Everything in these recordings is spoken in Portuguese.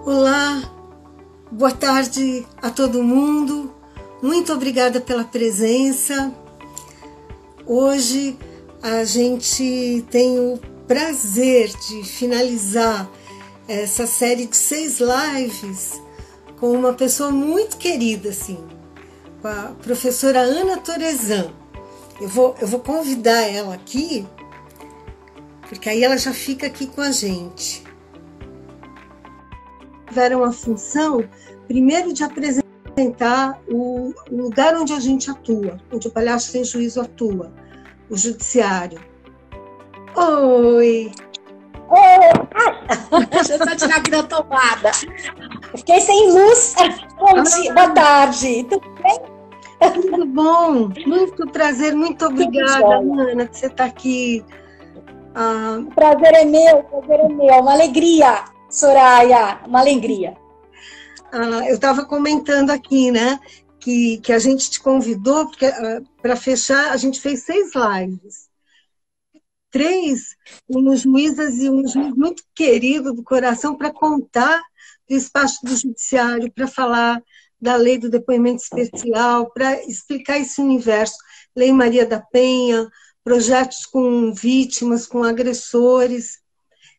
Olá, boa tarde a todo mundo. Muito obrigada pela presença. Hoje a gente tem o prazer de finalizar essa série de 6 lives com uma pessoa muito querida, assim, com a professora Ana Torezan. Eu vou convidar ela aqui, porque aí ela já fica aqui com a gente. Tiveram a função, primeiro, de apresentar o lugar onde a gente atua, onde o Palhaço Sem Juízo atua, o judiciário. Oi! Oi! Deixa eu só tirar aqui da tomada. Eu fiquei sem luz. Bom dia, boa tarde. Tudo bem? Tudo bom? Muito prazer, muito obrigada, Ana, que você está aqui. O prazer é meu, uma alegria, Soraya, uma alegria. Eu estava comentando aqui, né, que a gente te convidou, porque para fechar, a gente fez 6 lives. 3, um juízas e um juiz muito querido do coração, para contar do espaço do judiciário, para falar da lei do depoimento especial, para explicar esse universo. Lei Maria da Penha, projetos com vítimas, com agressores.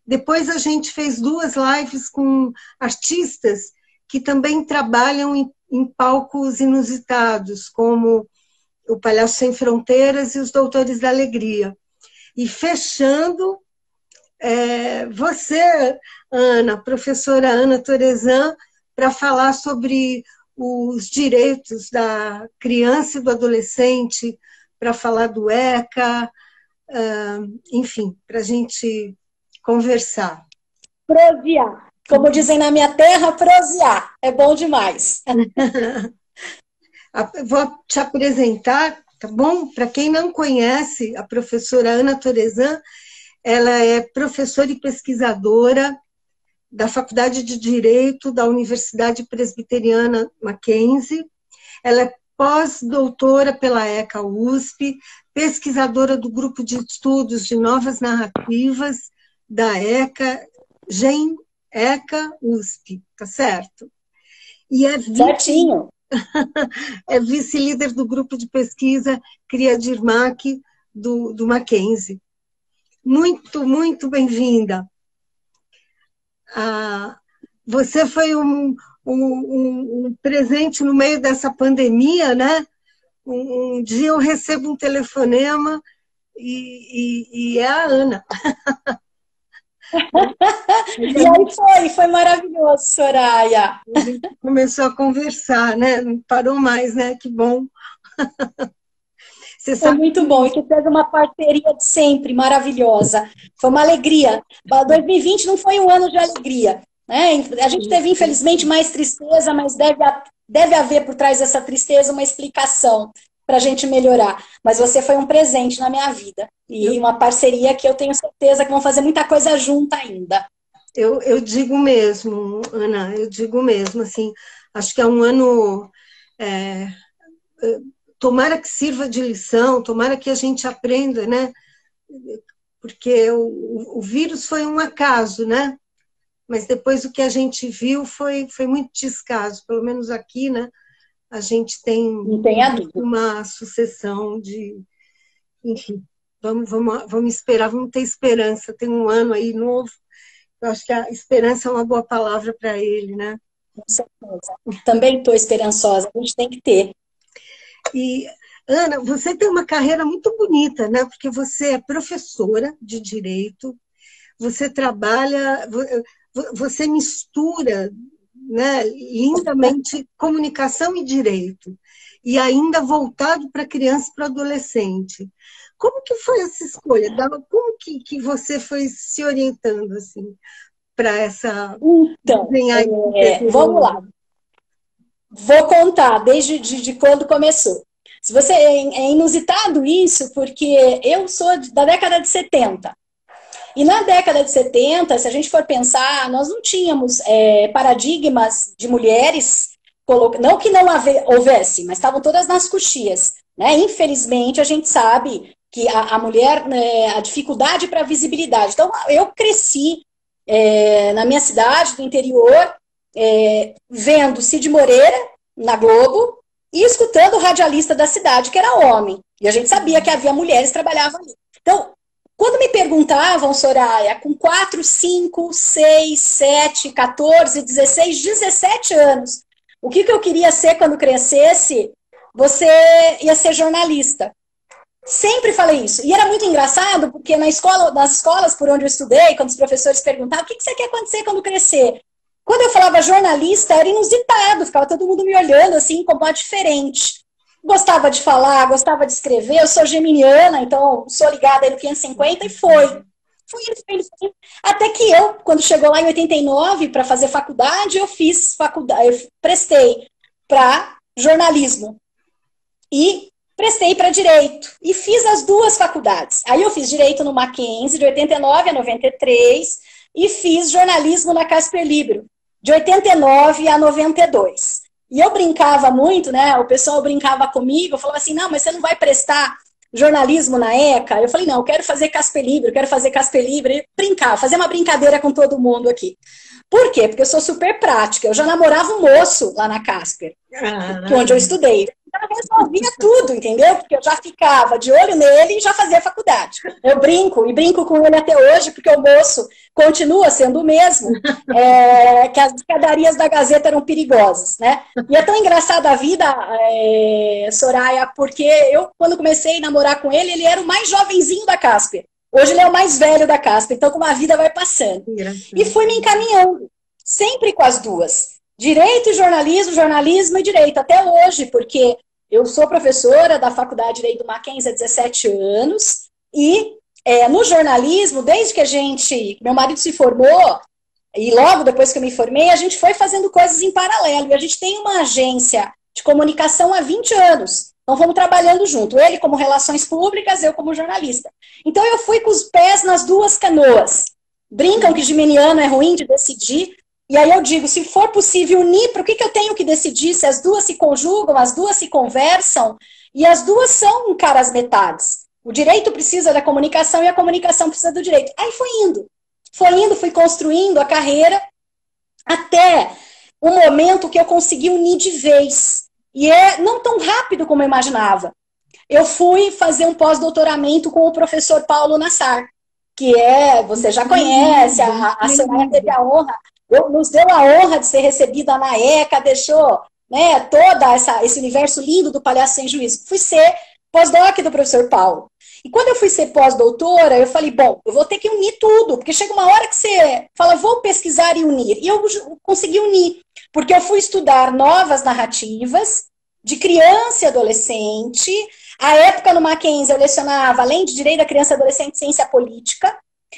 Depois a gente fez 2 lives com artistas que também trabalham em palcos inusitados, como o Palhaço Sem Fronteiras e os Doutores da Alegria. E fechando, você, Ana, professora Ana Torezan, para falar sobre os direitos da criança e do adolescente, para falar do ECA, enfim, para a gente conversar. Prosear. Como dizem na minha terra, prosear. É bom demais. Vou te apresentar, tá bom? Para quem não conhece, a professora Ana Torezan, ela é professora e pesquisadora da Faculdade de Direito da Universidade Presbiteriana Mackenzie. Ela é pós-doutora pela ECA USP, pesquisadora do Grupo de Estudos de Novas Narrativas da ECA, GEM ECA USP, tá certo? E certinho. É vice-líder do grupo de pesquisa CRIADIRMAC do Mackenzie. Muito, muito bem-vinda. Você foi um presente no meio dessa pandemia, né? Um dia eu recebo um telefonema e é a Ana. E aí foi maravilhoso, Soraya. A gente começou a conversar, né? Não parou mais, né? Que bom. Você sabe... Foi muito bom, e que teve uma parceria de sempre, maravilhosa. Foi uma alegria. 2020 não foi um ano de alegria, né? A gente teve, infelizmente, mais tristeza, mas deve haver por trás dessa tristeza uma explicação para a gente melhorar. Mas você foi um presente na minha vida. E uma parceria que eu tenho certeza que vão fazer muita coisa junto ainda. Eu digo mesmo, Ana, eu digo mesmo, assim, acho que é um ano... tomara que sirva de lição, tomara que a gente aprenda, né? Porque o vírus foi um acaso, né? Mas depois o que a gente viu foi muito descaso, pelo menos aqui, né? A gente tem uma sucessão de... Enfim, vamos esperar, vamos ter esperança. Tem um ano aí novo. Eu acho que a esperança é uma boa palavra para ele, né? Com certeza. Também estou esperançosa, a gente tem que ter. E, Ana, você tem uma carreira muito bonita, né? Porque você é professora de direito, você trabalha, você mistura, né, lindamente comunicação e direito, e ainda voltado para criança e para adolescente. Como que foi essa escolha? Como que você foi se orientando assim para essa... Então, vamos lá. Vou contar desde quando começou. Se você é inusitado isso, porque eu sou da década de 70. E na década de 70, se a gente for pensar, nós não tínhamos paradigmas de mulheres, não que não houvesse, mas estavam todas nas coxias. Né? Infelizmente, a gente sabe que a mulher, a dificuldade para visibilidade. Então, eu cresci na minha cidade, do interior, vendo Cid Moreira na Globo e escutando o radialista da cidade, que era homem. E a gente sabia que havia mulheres que trabalhavam ali. Então, quando me perguntavam, Soraya, com 4, 5, 6, 7, 14, 16, 17 anos, o que eu queria ser quando crescesse, você ia ser jornalista. Sempre falei isso. E era muito engraçado, porque nas escolas por onde eu estudei, quando os professores perguntavam o que você quer acontecer quando crescer? Quando eu falava jornalista, era inusitado, ficava todo mundo me olhando assim, como uma diferente. Gostava de falar, gostava de escrever, eu sou geminiana, então sou ligada aí no 550 e foi. Fui indo. Até que eu, quando chegou lá em 89 para fazer faculdade, eu fiz faculdade, eu prestei para jornalismo e prestei para direito e fiz as duas faculdades. Aí eu fiz direito no Mackenzie de 89 a 93 e fiz jornalismo na Casper Libero de 89 a 92. E eu brincava muito, né? O pessoal brincava comigo, falava assim, não, mas você não vai prestar jornalismo na ECA? Eu falei, não, eu quero fazer Casper Libero, quero fazer Casper Libero. E brincar, fazer uma brincadeira com todo mundo aqui. Por quê? Porque eu sou super prática. Eu já namorava um moço lá na Casper, onde eu estudei. Então, eu resolvia tudo, entendeu? Porque eu já ficava de olho nele e já fazia faculdade. Eu brinco, e brinco com ele até hoje, porque o moço continua sendo o mesmo, que as escadarias da Gazeta eram perigosas, né? E é tão engraçada a vida, Soraya, porque eu, quando comecei a namorar com ele, ele era o mais jovenzinho da Casper. Hoje ele é o mais velho da Casper, então como a vida vai passando. E fui me encaminhando, sempre com as duas. Direito e jornalismo, jornalismo e direito, até hoje, porque eu sou professora da Faculdade de Direito do Mackenzie há 17 anos, e no jornalismo, desde que meu marido se formou, e logo depois que eu me formei, a gente foi fazendo coisas em paralelo, e a gente tem uma agência de comunicação há 20 anos, então fomos trabalhando junto, ele como relações públicas, eu como jornalista. Então eu fui com os pés nas duas canoas. Brincam que geminiano é ruim de decidir, e aí eu digo, se for possível unir, por que eu tenho que decidir se as duas se conjugam, as duas se conversam, e as duas são caras metades. O direito precisa da comunicação e a comunicação precisa do direito. Aí fui construindo a carreira até o momento que eu consegui unir de vez. E não tão rápido como eu imaginava. Eu fui fazer um pós-doutoramento com o professor Paulo Nassar, que você já conhece, a Soraya teve a honra, nos deu a honra de ser recebida na ECA, deixou, né, todo esse universo lindo do Palhaço Sem Juízo. Fui ser pós-doc do professor Paulo. E quando eu fui ser pós-doutora, eu falei, bom, eu vou ter que unir tudo, porque chega uma hora que você fala, vou pesquisar e unir. E eu consegui unir, porque eu fui estudar novas narrativas de criança e adolescente. À época, no Mackenzie, eu lecionava, além de direito da criança e adolescente, ciência política.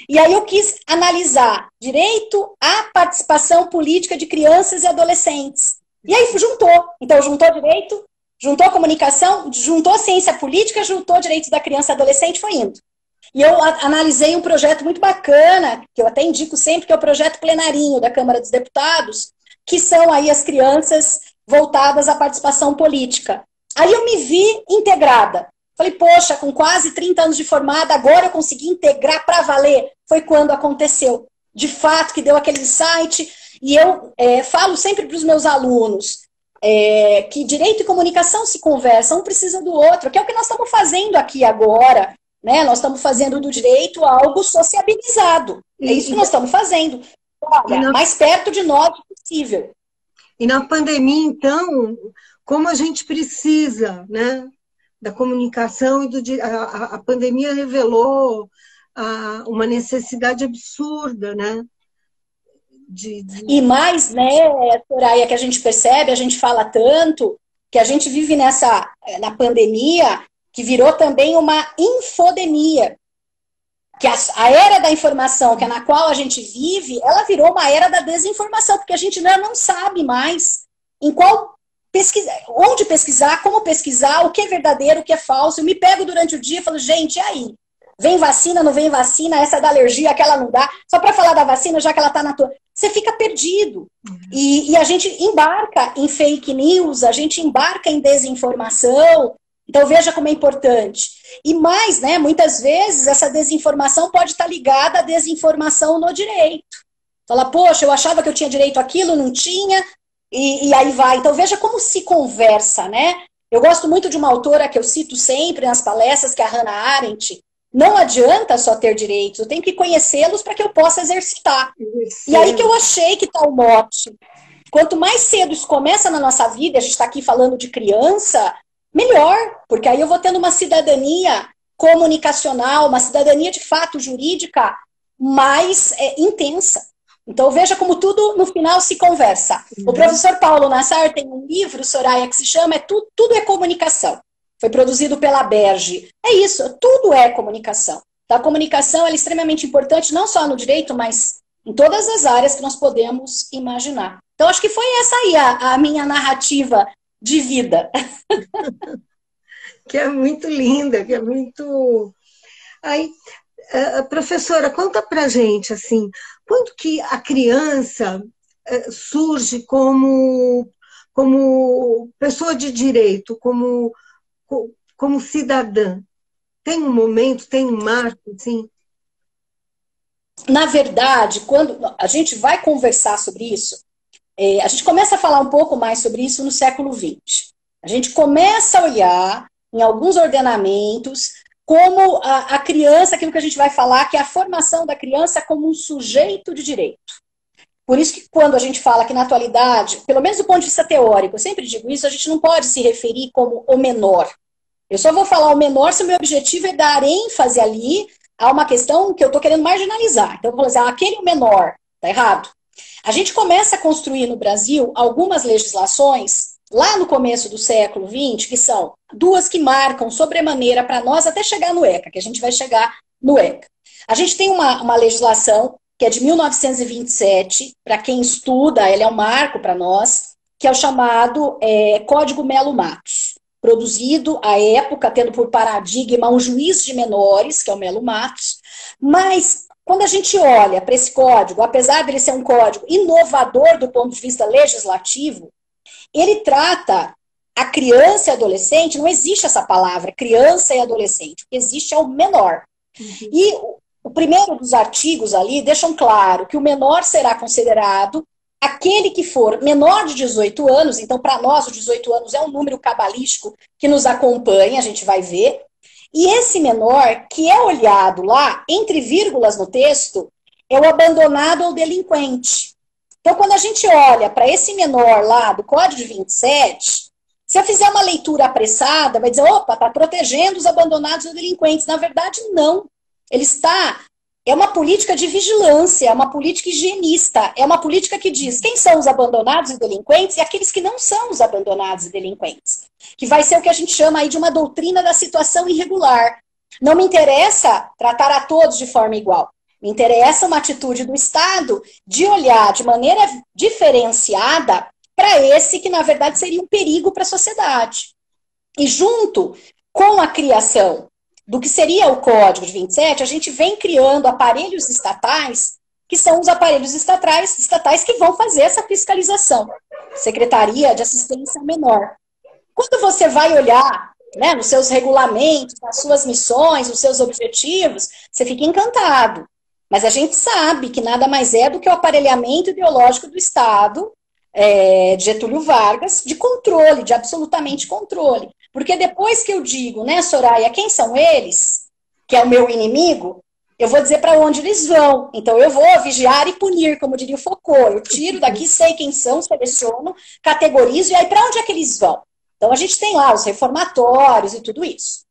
E aí eu quis analisar direito à participação política de crianças e adolescentes. E aí juntou. Então, juntou direito, juntou comunicação, juntou ciência política, juntou direitos da criança e adolescente, foi indo. E eu analisei um projeto muito bacana, que eu até indico sempre, que é o projeto plenarinho da Câmara dos Deputados, que são aí as crianças voltadas à participação política. Aí eu me vi integrada. Falei, poxa, com quase 30 anos de formada, agora eu consegui integrar para valer. Foi quando aconteceu. De fato, que deu aquele insight. E eu falo sempre para os meus alunos que direito e comunicação se conversam, um precisa do outro, que é o que nós estamos fazendo aqui agora. Né? Nós estamos fazendo do direito algo sociabilizado. É isso que nós estamos fazendo. Olha, mais perto de nós possível. E na pandemia, então, como a gente precisa, né, da comunicação, a pandemia revelou uma necessidade absurda, né? E mais, né, Soraya, que a gente percebe, a gente fala tanto, que a gente vive na pandemia, que virou também uma infodemia. Que a era da informação, que é na qual a gente vive, ela virou uma era da desinformação, porque a gente não sabe mais onde pesquisar, como pesquisar, o que é verdadeiro, o que é falso. Eu me pego durante o dia e falo, gente, e aí? Vem vacina, não vem vacina, essa é da alergia, aquela não dá. Só para falar da vacina, já que ela está na tua... Você fica perdido. E a gente embarca em fake news, a gente embarca em desinformação. Então veja como é importante. E mais, né, muitas vezes essa desinformação pode estar ligada à desinformação no direito. Fala, poxa, eu achava que eu tinha direito àquilo, não tinha, e aí vai. Então veja como se conversa, né? Eu gosto muito de uma autora que eu cito sempre nas palestras, que é a Hannah Arendt. Não adianta só ter direitos, eu tenho que conhecê-los para que eu possa exercitar. E aí que eu achei que está o mote. Quanto mais cedo isso começa na nossa vida, a gente está aqui falando de criança, melhor, porque aí eu vou tendo uma cidadania comunicacional, uma cidadania de fato jurídica mais intensa. Então veja como tudo no final se conversa. O professor Paulo Nassar tem um livro, Soraya, que se chama Tudo é Comunicação. Foi produzido pela Berge. É isso, tudo é comunicação. Então, a comunicação é extremamente importante, não só no direito, mas em todas as áreas que nós podemos imaginar. Então, acho que foi essa aí a minha narrativa de vida. Que é muito linda, que é muito... Aí, professora, conta pra gente, assim, quando que a criança surge como pessoa de direito, como cidadã? Tem um momento, tem um marco, assim? Na verdade, quando a gente vai conversar sobre isso, a gente começa a falar um pouco mais sobre isso no século XX. A gente começa a olhar em alguns ordenamentos como a criança, aquilo que a gente vai falar, que é a formação da criança como um sujeito de direito. Por isso que quando a gente fala que na atualidade, pelo menos do ponto de vista teórico, eu sempre digo isso, a gente não pode se referir como o menor. Eu só vou falar o menor se o meu objetivo é dar ênfase ali a uma questão que eu estou querendo marginalizar. Então eu vou dizer, aquele o menor, tá errado. A gente começa a construir no Brasil algumas legislações, lá no começo do século XX, que são duas que marcam sobremaneira para nós até chegar no ECA, que a gente vai chegar no ECA. A gente tem uma legislação que é de 1927, para quem estuda, ela é um marco para nós, que é o chamado Código Melo Matos, produzido à época, tendo por paradigma um juiz de menores, que é o Melo Matos, mas quando a gente olha para esse código, apesar dele ser um código inovador do ponto de vista legislativo, ele trata a criança e adolescente, não existe essa palavra, criança e adolescente, o que existe é o menor. Uhum. E o primeiro dos artigos ali deixam claro que o menor será considerado aquele que for menor de 18 anos, então para nós os 18 anos é um número cabalístico que nos acompanha, a gente vai ver, e esse menor, que é olhado lá, entre vírgulas no texto, é o abandonado ou delinquente. Então, quando a gente olha para esse menor lá do Código de 27, se eu fizer uma leitura apressada, vai dizer, opa, está protegendo os abandonados ou delinquentes. Na verdade, não. Ele está... É uma política de vigilância, é uma política higienista, é uma política que diz quem são os abandonados e delinquentes e aqueles que não são os abandonados e delinquentes. Que vai ser o que a gente chama aí de uma doutrina da situação irregular. Não me interessa tratar a todos de forma igual. Me interessa uma atitude do Estado de olhar de maneira diferenciada para esse que, na verdade, seria um perigo para a sociedade. E junto com a criação do que seria o Código de 27, a gente vem criando aparelhos estatais, que são os aparelhos estatais que vão fazer essa fiscalização. Secretaria de Assistência ao Menor. Quando você vai olhar, né, nos seus regulamentos, nas suas missões, nos seus objetivos, você fica encantado. Mas a gente sabe que nada mais é do que o aparelhamento ideológico do Estado, de Getúlio Vargas, de controle, de absolutamente controle. Porque depois que eu digo, né, Soraya, quem são eles, que é o meu inimigo, eu vou dizer para onde eles vão. Então eu vou vigiar e punir, como diria o Foucault. Eu tiro daqui, sei quem são, seleciono, categorizo, e aí para onde é que eles vão? Então a gente tem lá os reformatórios e tudo isso.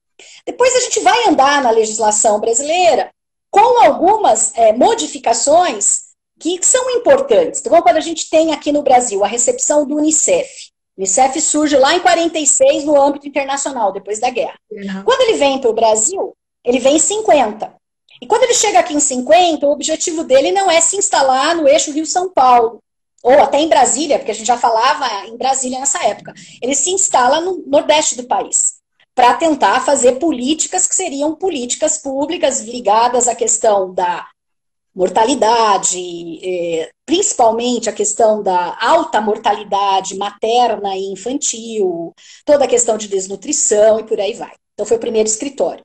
Depois a gente vai andar na legislação brasileira com algumas modificações que são importantes. Então, quando a gente tem aqui no Brasil a recepção do Unicef, o Unicef surge lá em 46 no âmbito internacional, depois da guerra. Uhum. Quando ele vem para o Brasil, ele vem em 50. E quando ele chega aqui em 50, o objetivo dele não é se instalar no eixo Rio-São Paulo, ou até em Brasília, porque a gente já falava em Brasília nessa época. Ele se instala no nordeste do país, para tentar fazer políticas que seriam políticas públicas ligadas à questão da mortalidade, principalmente a questão da alta mortalidade materna e infantil, toda a questão de desnutrição e por aí vai. Então foi o primeiro escritório.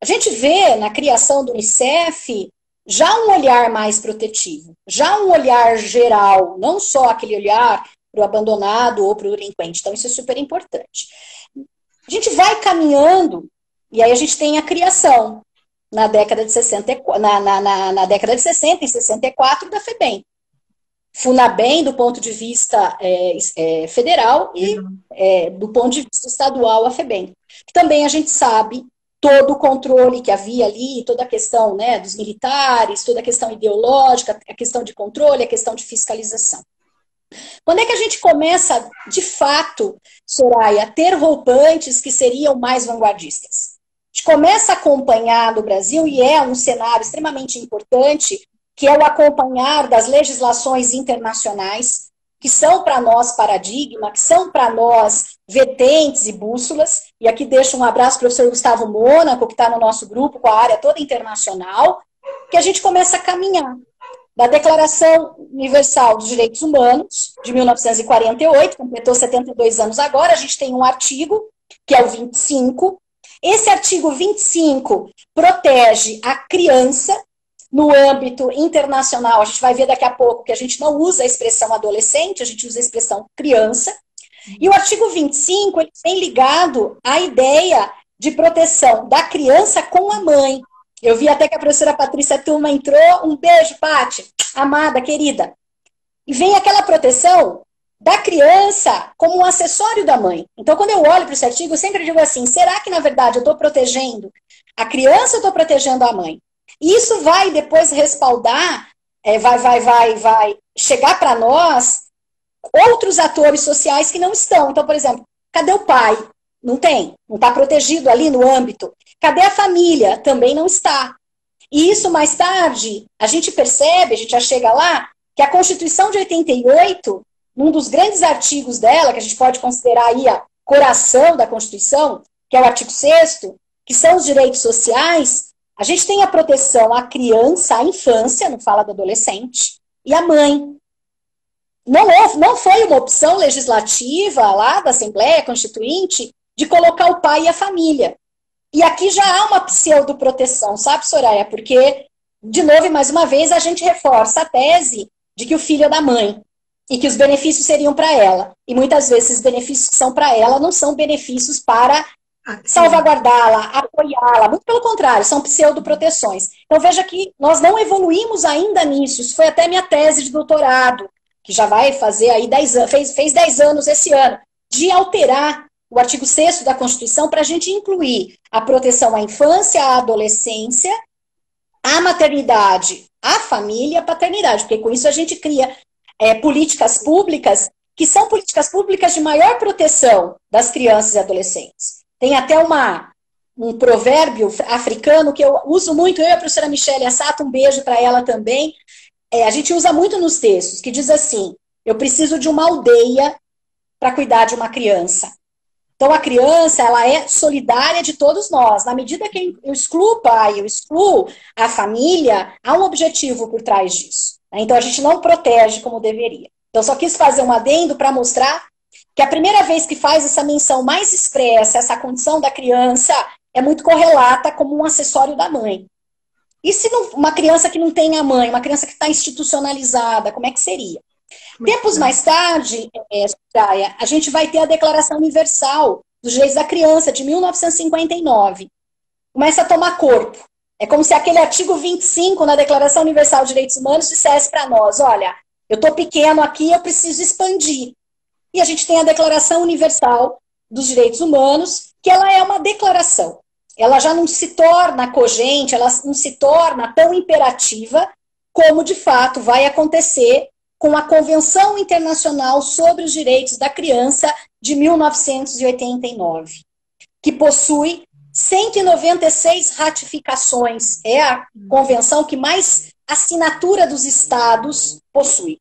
A gente vê na criação do Unicef já um olhar mais protetivo, já um olhar geral, não só aquele olhar para o abandonado ou para o delinquente. Então, isso é super importante. A gente vai caminhando, e aí a gente tem a criação, na década de 60, na década de 60, em 64, da FEBEM. FUNABEM, do ponto de vista federal, e do ponto de vista estadual, a FEBEM. Também a gente sabe todo o controle que havia ali, toda a questão, né, dos militares, toda a questão ideológica, a questão de controle, a questão de fiscalização. Quando é que a gente começa, de fato, Soraya, a ter roupantes que seriam mais vanguardistas? A gente começa a acompanhar no Brasil, e é um cenário extremamente importante, que é o acompanhar das legislações internacionais, que são para nós paradigma, que são para nós vertentes e bússolas. E aqui deixo um abraço para o professor Gustavo Mônaco, que está no nosso grupo com a área toda internacional, que a gente começa a caminhar. Da Declaração Universal dos Direitos Humanos, de 1948, completou 72 anos agora, a gente tem um artigo, que é o 25. Esse artigo 25 protege a criança no âmbito internacional. A gente vai ver daqui a pouco que a gente não usa a expressão adolescente, a gente usa a expressão criança. E o artigo 25 ele vem ligado à ideia de proteção da criança com a mãe. Eu vi até que a professora Patrícia Tuma entrou. Um beijo, Pati, amada, querida. E vem aquela proteção da criança como um acessório da mãe. Então, quando eu olho para esse artigo, eu sempre digo assim, será que, na verdade, eu estou protegendo a criança ou estou protegendo a mãe? E isso vai depois respaldar, vai chegar para nós outros atores sociais que não estão. Então, por exemplo, cadê o pai? Não tem, não está protegido ali no âmbito. Cadê a família? Também não está. E isso mais tarde, a gente percebe, a gente já chega lá, que a Constituição de 88, num dos grandes artigos dela, que a gente pode considerar aí a coração da Constituição, que é o artigo 6º, que são os direitos sociais, a gente tem a proteção à criança, à infância, não fala do adolescente, e à mãe. Não foi uma opção legislativa lá da Assembleia Constituinte de colocar o pai e a família. E aqui já há uma pseudoproteção, sabe, Soraya? Porque, de novo e mais uma vez, a gente reforça a tese de que o filho é da mãe e que os benefícios seriam para ela. E muitas vezes esses benefícios que são para ela não são benefícios para salvaguardá-la, apoiá-la. Muito pelo contrário, são pseudoproteções. Então veja que nós não evoluímos ainda nisso. Isso foi até minha tese de doutorado, que já vai fazer aí 10 anos, fez 10 anos esse ano, de alterar o artigo 6º da Constituição para a gente incluir a proteção à infância, à adolescência, à maternidade, à família e à paternidade, porque com isso a gente cria políticas públicas que são políticas públicas de maior proteção das crianças e adolescentes. Tem até um provérbio africano que eu uso muito, eu e a professora Michele Assato, um beijo para ela também, a gente usa muito nos textos, que diz assim, eu preciso de uma aldeia para cuidar de uma criança. Então, a criança, ela é solidária de todos nós. Na medida que eu excluo o pai, eu excluo a família, há um objetivo por trás disso. Então, a gente não protege como deveria. Então, só quis fazer um adendo para mostrar que a primeira vez que faz essa menção mais expressa, essa condição da criança, é muito correlata como um acessório da mãe. E se não, uma criança que não tem a mãe, uma criança que está institucionalizada, como é que seria? Tempos mais tarde, a gente vai ter a Declaração Universal dos Direitos da Criança, de 1959. Começa a tomar corpo. É como se aquele artigo 25 na Declaração Universal dos Direitos Humanos dissesse para nós, olha, eu estou pequeno aqui, eu preciso expandir. E a gente tem a Declaração Universal dos Direitos Humanos, que ela é uma declaração. Ela já não se torna cogente, ela não se torna tão imperativa como, de fato, vai acontecer com a Convenção Internacional sobre os Direitos da Criança de 1989, que possui 196 ratificações. É a convenção que mais assinatura dos estados possui.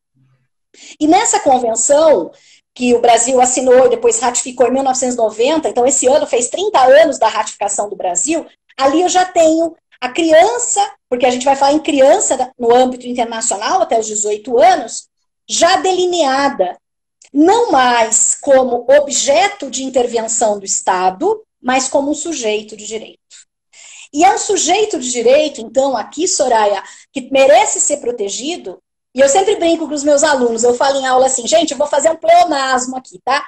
E nessa convenção, que o Brasil assinou e depois ratificou em 1990, então esse ano fez 30 anos da ratificação do Brasil, ali eu já tenho a criança, porque a gente vai falar em criança no âmbito internacional até os 18 anos, já delineada, não mais como objeto de intervenção do Estado, mas como um sujeito de direito. E é um sujeito de direito, então, aqui, Soraya, que merece ser protegido. E eu sempre brinco com os meus alunos, eu falo em aula assim, gente, eu vou fazer um pleonasmo aqui, tá?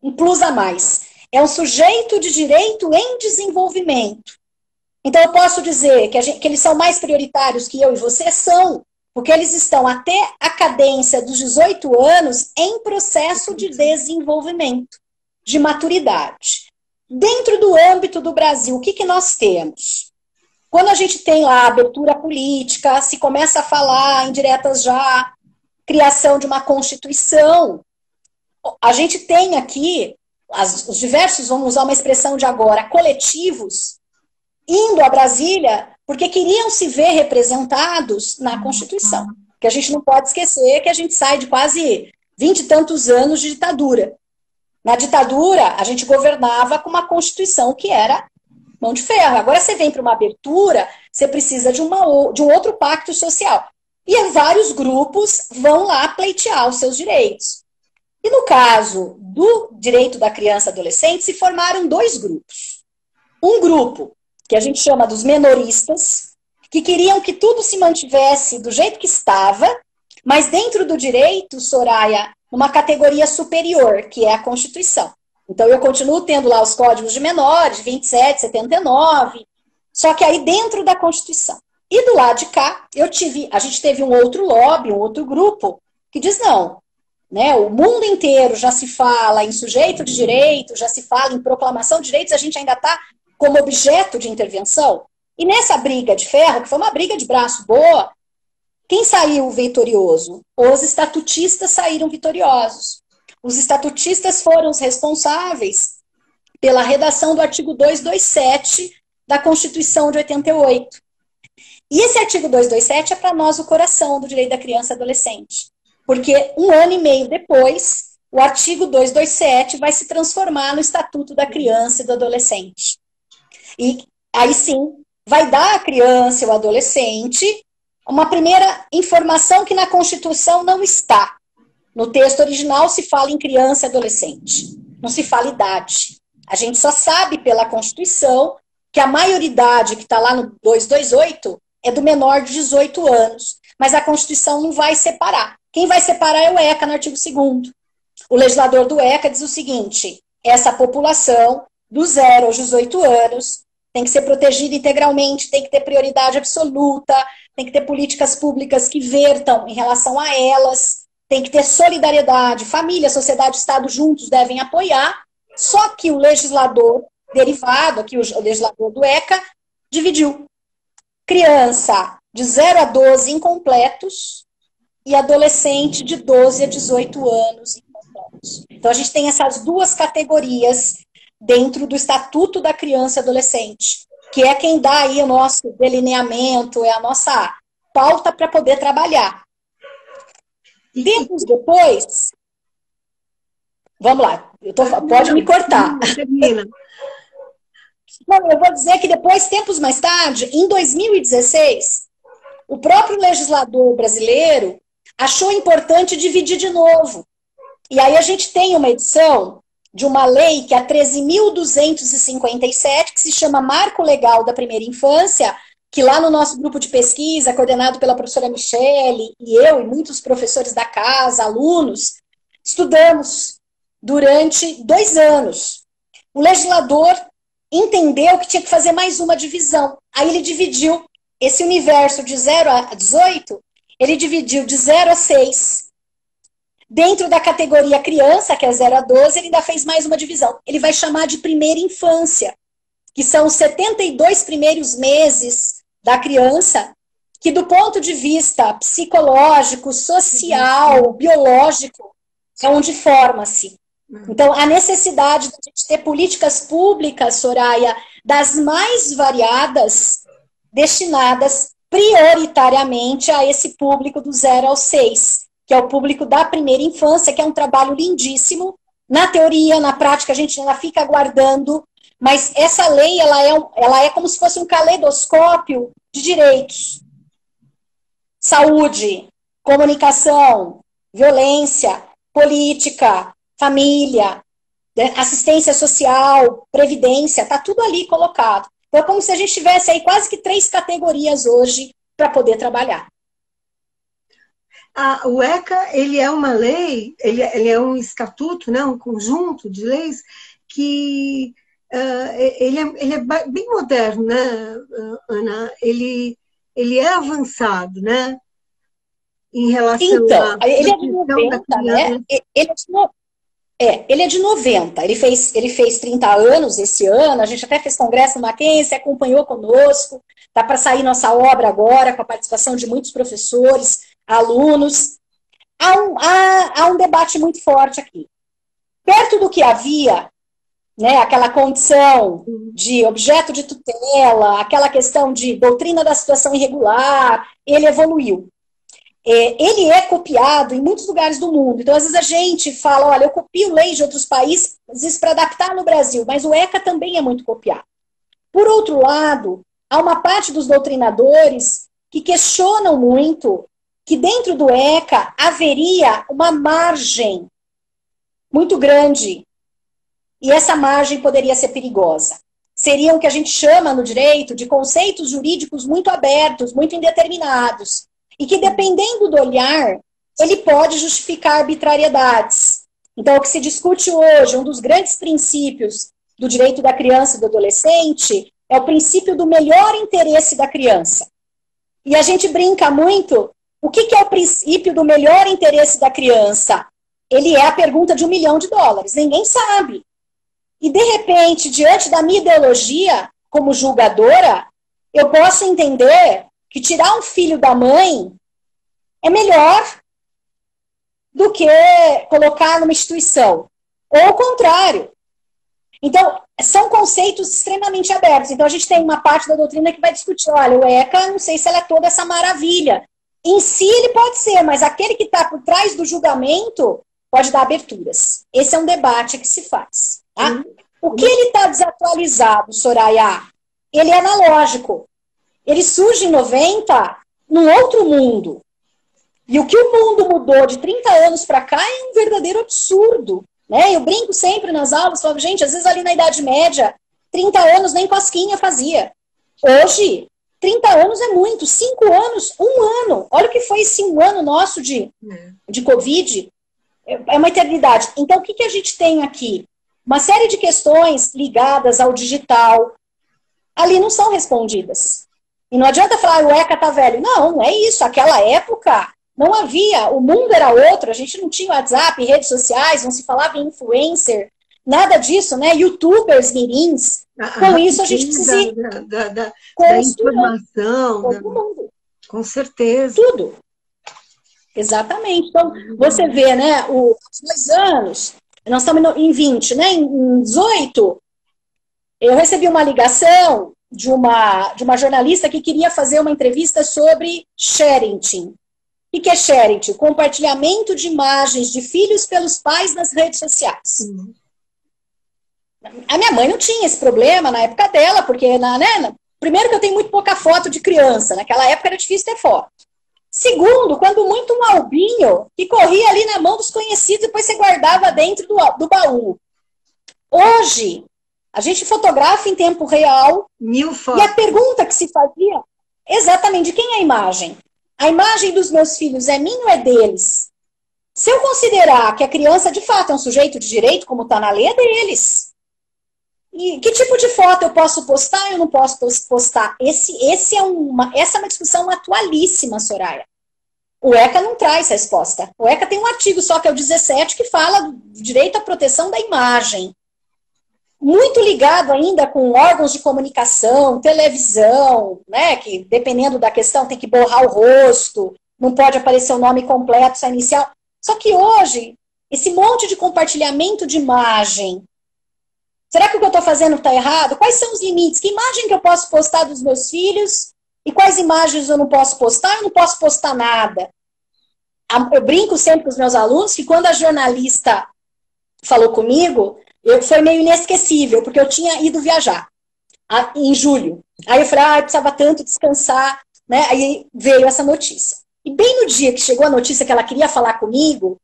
Um plus a mais. É um sujeito de direito em desenvolvimento. Então, eu posso dizer que eles são mais prioritários que eu e você? São, porque eles estão até a cadência dos 18 anos em processo de desenvolvimento, de maturidade. Dentro do âmbito do Brasil, o que nós temos? Quando a gente tem lá a abertura política, se começa a falar em diretas já, criação de uma Constituição, a gente tem aqui os diversos, vamos usar uma expressão de agora, coletivos, indo a Brasília porque queriam se ver representados na Constituição. Porque a gente não pode esquecer que a gente sai de quase 20 e tantos anos de ditadura. Na ditadura, a gente governava com uma Constituição que era mão de ferro. Agora você vem para uma abertura, você precisa de um outro pacto social. E vários grupos vão lá pleitear os seus direitos. E no caso do direito da criança e adolescente, se formaram dois grupos. Um grupo, que a gente chama dos menoristas, que queriam que tudo se mantivesse do jeito que estava, mas dentro do direito, Soraya, numa categoria superior, que é a Constituição. Então, eu continuo tendo lá os códigos de menores, 27, 79, só que aí dentro da Constituição. E do lado de cá, a gente teve um outro lobby, um outro grupo, que diz não, né? O mundo inteiro já se fala em sujeito de direito, já se fala em proclamação de direitos, a gente ainda está como objeto de intervenção. E nessa briga de ferro, que foi uma briga de braço boa, quem saiu vitorioso? Os estatutistas saíram vitoriosos. Os estatutistas foram os responsáveis pela redação do artigo 227 da Constituição de 88. E esse artigo 227 é para nós o coração do direito da criança e adolescente. Porque 1 ano e meio depois, o artigo 227 vai se transformar no Estatuto da Criança e do Adolescente. E aí sim, vai dar à criança e ao adolescente uma primeira informação que na Constituição não está. No texto original se fala em criança e adolescente, não se fala idade. A gente só sabe pela Constituição que a maioridade que está lá no 228 é do menor de 18 anos. Mas a Constituição não vai separar. Quem vai separar é o ECA no artigo 2º. O legislador do ECA diz o seguinte, essa população do 0 aos 18 anos tem que ser protegida integralmente, tem que ter prioridade absoluta, tem que ter políticas públicas que vertam em relação a elas, tem que ter solidariedade, família, sociedade e Estado juntos devem apoiar, só que o legislador derivado, aqui o legislador do ECA, dividiu. Criança de 0 a 12 incompletos e adolescente de 12 a 18 anos incompletos. Então a gente tem essas duas categorias dentro do Estatuto da Criança e Adolescente, que é quem dá aí o nosso delineamento, é a nossa pauta para poder trabalhar. Tempos depois, vamos lá, pode me cortar. Termina. Não, eu vou dizer que depois, tempos mais tarde, em 2016, o próprio legislador brasileiro achou importante dividir de novo. E aí a gente tem uma edição de uma lei que é a 13.257, que se chama Marco Legal da Primeira Infância, que lá no nosso grupo de pesquisa, coordenado pela professora Michele, e eu e muitos professores da casa, alunos, estudamos durante 2 anos. O legislador entendeu que tinha que fazer mais uma divisão. Aí ele dividiu esse universo de 0 a 18, ele dividiu de 0 a 6. Dentro da categoria criança, que é 0 a 12, ele ainda fez mais uma divisão. Ele vai chamar de primeira infância, que são os 72 primeiros meses da criança, que do ponto de vista psicológico, social, biológico, é onde forma-se. Então, a necessidade de a gente ter políticas públicas, Soraya, das mais variadas, destinadas prioritariamente a esse público do 0 ao 6, que é o público da primeira infância, que é um trabalho lindíssimo. Na teoria, na prática, a gente ainda fica aguardando, mas essa lei ela é como se fosse um caleidoscópio de direitos. Saúde, comunicação, violência, política, família, assistência social, previdência, está tudo ali colocado. Então é como se a gente tivesse aí quase que 3 categorias hoje para poder trabalhar. O ECA, ele é uma lei, ele é um estatuto, né, um conjunto de leis que ele é bem moderno, né, Ana? Ele é avançado, né, em relação então, à ele é de proteção da 90, né? criança. Ele é de 90, ele fez 30 anos esse ano, a gente até fez congresso no Mackenzie, acompanhou conosco, tá para sair nossa obra agora, com a participação de muitos professores, alunos. Há um debate muito forte aqui. Perto do que havia, né, aquela condição de objeto de tutela, aquela questão de doutrina da situação irregular, ele evoluiu. Ele é copiado em muitos lugares do mundo. Então, às vezes a gente fala, olha, eu copio leis de outros países para adaptar no Brasil, mas o ECA também é muito copiado. Por outro lado, há uma parte dos doutrinadores que questionam muito que dentro do ECA haveria uma margem muito grande. E essa margem poderia ser perigosa. Seriam o que a gente chama no direito de conceitos jurídicos muito abertos, muito indeterminados. E que, dependendo do olhar, ele pode justificar arbitrariedades. Então, o que se discute hoje, um dos grandes princípios do direito da criança e do adolescente, é o princípio do melhor interesse da criança. E a gente brinca muito, o que é o princípio do melhor interesse da criança? Ele é a pergunta de $1 milhão, ninguém sabe. E, de repente, diante da minha ideologia, como julgadora, eu posso entender que tirar um filho da mãe é melhor do que colocar numa instituição. Ou o contrário. Então, são conceitos extremamente abertos. Então, a gente tem uma parte da doutrina que vai discutir, olha, o ECA, não sei se ela é toda essa maravilha. Em si, ele pode ser, mas aquele que está por trás do julgamento pode dar aberturas. Esse é um debate que se faz. Tá? O que ele está desatualizado, Soraya? Ele é analógico. Ele surge em 90 num outro mundo. E o que o mundo mudou de 30 anos para cá é um verdadeiro absurdo. Né? Eu brinco sempre nas aulas, falo, gente, às vezes ali na Idade Média, 30 anos nem cosquinha fazia. Hoje, 30 anos é muito, 5 anos, 1 ano. Olha o que foi esse 1 ano nosso de Covid. É uma eternidade. Então, o que a gente tem aqui? Uma série de questões ligadas ao digital, ali não são respondidas. E não adianta falar, o ECA tá velho. Não, não é isso. Aquela época não havia, o mundo era outro, a gente não tinha WhatsApp, redes sociais, não se falava em influencer, nada disso, né? YouTubers, mirins. Com isso a gente precisa da informação, com certeza. Tudo. Exatamente. Então, você vê, né, os 2 anos, nós estamos em 20, né? Em 18, eu recebi uma ligação de uma jornalista que queria fazer uma entrevista sobre sharing. O que é sharing? Compartilhamento de imagens de filhos pelos pais nas redes sociais. A minha mãe não tinha esse problema na época dela, porque, primeiro que eu tenho muito pouca foto de criança, naquela época era difícil ter foto. Segundo, quando muito um albinho que corria ali na mão dos conhecidos, depois você guardava dentro do baú. Hoje, a gente fotografa em tempo real. 1000 fotos. E a pergunta que se fazia, exatamente, de quem é a imagem? A imagem dos meus filhos é minha ou é deles? Se eu considerar que a criança, de fato, é um sujeito de direito, como está na lei, é deles. E que tipo de foto eu posso postar e eu não posso postar? Essa é uma discussão atualíssima, Soraya. O ECA não traz resposta. O ECA tem um artigo só, que é o 17, que fala do direito à proteção da imagem. Muito ligado ainda com órgãos de comunicação, televisão, né, que dependendo da questão tem que borrar o rosto, não pode aparecer o nome completo, só inicial. Só que hoje, esse monte de compartilhamento de imagem, será que o que eu estou fazendo está errado? Quais são os limites? Que imagem que eu posso postar dos meus filhos e quais imagens eu não posso postar? Eu não posso postar nada. Eu brinco sempre com os meus alunos que quando a jornalista falou comigo, foi meio inesquecível, porque eu tinha ido viajar em julho. Aí eu falei, eu precisava tanto descansar, né? Aí veio essa notícia. E bem no dia que chegou a notícia que ela queria falar comigo,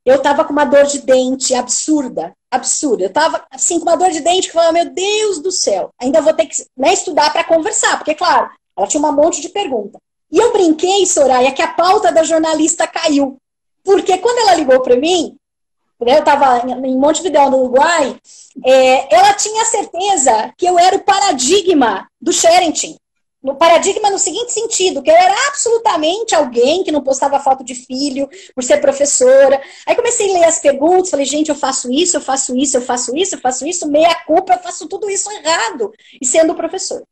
eu estava com uma dor de dente absurda, absurda. Eu estava assim, com uma dor de dente que eu falava, meu Deus do céu, ainda vou ter que, né, estudar para conversar, porque, claro, ela tinha um monte de pergunta. E eu brinquei, Soraya, que a pauta da jornalista caiu. Porque quando ela ligou para mim, né, eu estava em Montevidéu, no Uruguai, ela tinha certeza que eu era o paradigma do Sharenting. No paradigma no seguinte sentido, que eu era absolutamente alguém que não postava foto de filho por ser professora. Aí comecei a ler as perguntas, falei, gente, eu faço isso, eu faço isso, eu faço isso, eu faço isso, meia culpa, eu faço tudo isso errado, e sendo professor.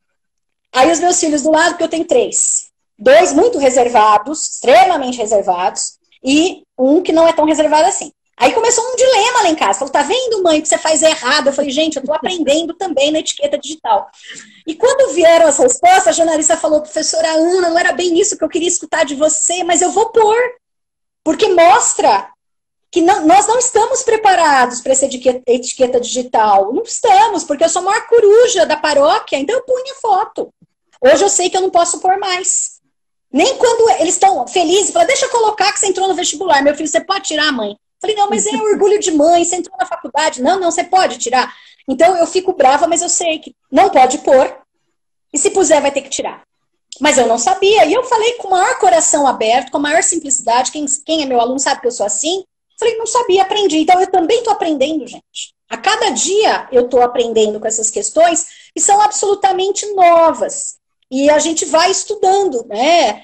Aí os meus filhos do lado, porque eu tenho 3. 2 muito reservados, extremamente reservados, e um que não é tão reservado assim. Aí começou um dilema lá em casa. Falou, tá vendo, mãe, que você faz errado? Eu falei, gente, eu tô aprendendo também na etiqueta digital. E quando vieram as respostas, a jornalista falou, professora Ana, não era bem isso que eu queria escutar de você, mas eu vou pôr. Porque mostra que nós não estamos preparados para essa etiqueta digital. Não estamos, porque eu sou a maior coruja da paróquia, então eu punha foto. Hoje eu sei que eu não posso pôr mais. Nem quando eles estão felizes, falam, deixa eu colocar que você entrou no vestibular. Meu filho, você pode tirar, mãe? Falei, não, mas é orgulho de mãe, você entrou na faculdade. Não, você pode tirar. Então eu fico brava, mas eu sei que não pode pôr. E se puser, vai ter que tirar. Mas eu não sabia. E eu falei com o maior coração aberto, com a maior simplicidade. Quem é meu aluno sabe que eu sou assim. Falei, não sabia, aprendi. Então eu também estou aprendendo, gente. A cada dia eu estou aprendendo com essas questões que são absolutamente novas. E a gente vai estudando, né?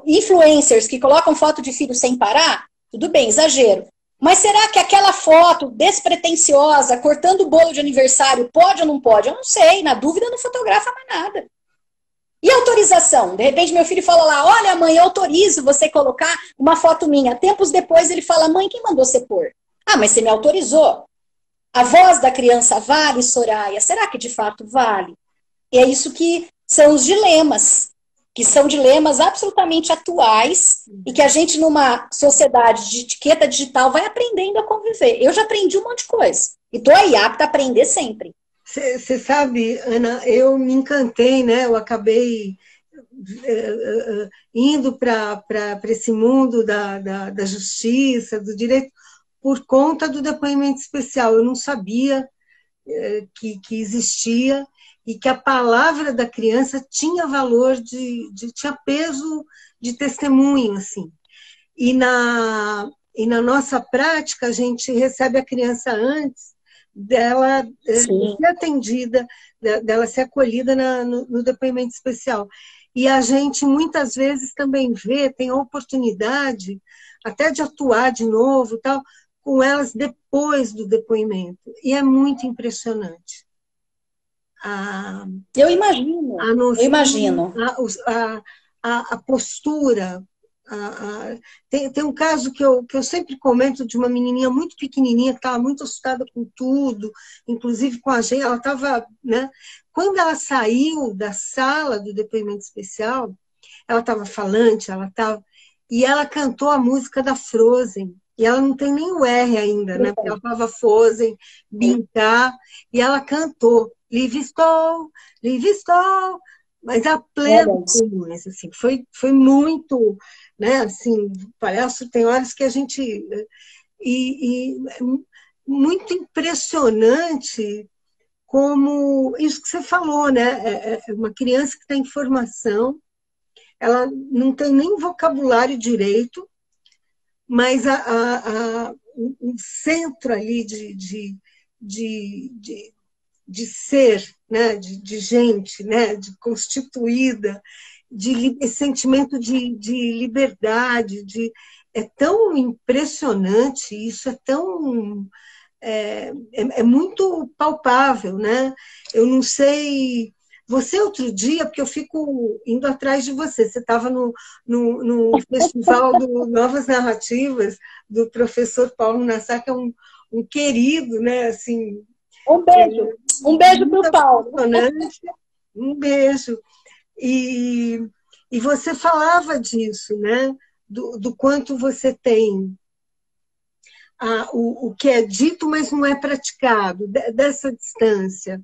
Influencers que colocam foto de filho sem parar, tudo bem, exagero. Mas será que aquela foto despretensiosa, cortando o bolo de aniversário, pode ou não pode? Eu não sei. Na dúvida, não fotografa mais nada. E autorização? De repente, meu filho fala lá, olha, mãe, eu autorizo você colocar uma foto minha. Tempos depois, ele fala, mãe, quem mandou você pôr? Ah, mas você me autorizou. A voz da criança vale, Soraya? Será que de fato vale? E é isso que são os dilemas, que são dilemas absolutamente atuais e que a gente, numa sociedade de etiqueta digital, vai aprendendo a conviver. Eu já aprendi um monte de coisa. E estou aí apta a aprender sempre. Você sabe, Ana, eu me encantei, né? Eu acabei indo para esse mundo da justiça, do direito, por conta do depoimento especial. Eu não sabia que existia e que a palavra da criança tinha valor, tinha peso de testemunho, assim. E na nossa prática, a gente recebe a criança antes dela ser atendida, dela ser acolhida no depoimento especial. E a gente, muitas vezes, também tem a oportunidade até de atuar de novo, tal, com elas depois do depoimento. E é muito impressionante. Eu imagino, eu imagino. A postura. Tem um caso que eu sempre comento de uma menininha muito pequenininha que estava muito assustada com tudo, inclusive com a gente. Ela estava, né? Quando ela saiu da sala do depoimento especial, ela estava falante, e ela cantou a música da Frozen. E ela não tem nem o R ainda, né? Porque ela estava Frozen, brincar, e ela cantou Live estou, mas a pleno pulmões, assim, foi muito, né, assim, palhaço, tem horas que a gente... muito impressionante como isso que você falou, né? Uma criança que tem formação, ela não tem nem vocabulário direito, mas o centro ali de ser, né, de gente, né, de constituída, de sentimento de liberdade, é tão impressionante, isso é tão... É muito palpável, né? Eu não sei... Você, outro dia, porque eu fico indo atrás de você, você estava no Festival do Novas Narrativas, do professor Paulo Nassar, que é um querido, né? Assim, um beijo para o Paulo. Um beijo. E você falava disso, né? Do quanto você tem o que é dito, mas não é praticado, dessa distância.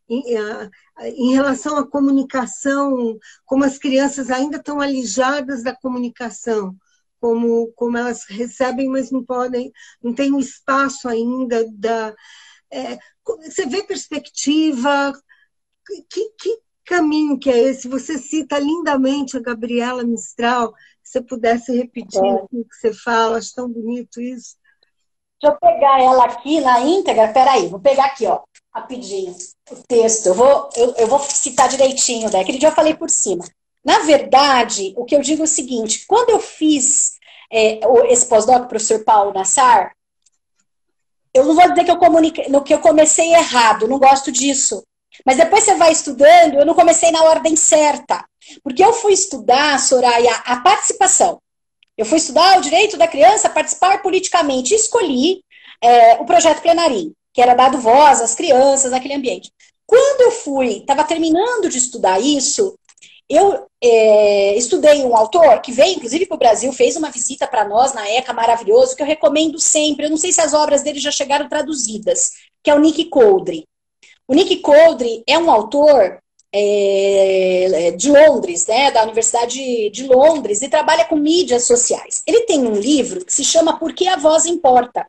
Em relação à comunicação, como as crianças ainda estão alijadas da comunicação, como elas recebem, mas não podem, não tem um espaço ainda você vê perspectiva, que caminho que é esse? Você cita lindamente a Gabriela Mistral, se você pudesse repetir o que você fala, acho tão bonito isso. Deixa eu pegar ela aqui na íntegra, peraí, vou pegar aqui, ó, rapidinho, o texto, eu vou citar direitinho, né? Aquele dia eu falei por cima. Na verdade, o que eu digo é o seguinte, quando eu fiz esse pós-doc, professor Paulo Nassar, eu não vou dizer que eu comecei errado, não gosto disso. Mas depois você vai estudando, eu não comecei na ordem certa. Porque eu fui estudar, Soraya, a participação. Eu fui estudar o direito da criança a participar politicamente. E escolhi o projeto Plenarim, que era dado voz às crianças naquele ambiente. Quando eu estava terminando de estudar isso, eu estudei um autor que veio, inclusive, para o Brasil, fez uma visita para nós na ECA, maravilhoso, que eu recomendo sempre. Eu não sei se as obras dele já chegaram traduzidas, que é o Nick Coldry. O Nick Coldry é um autor de Londres, né, da Universidade de Londres, e trabalha com mídias sociais. Ele tem um livro que se chama Por que a Voz Importa?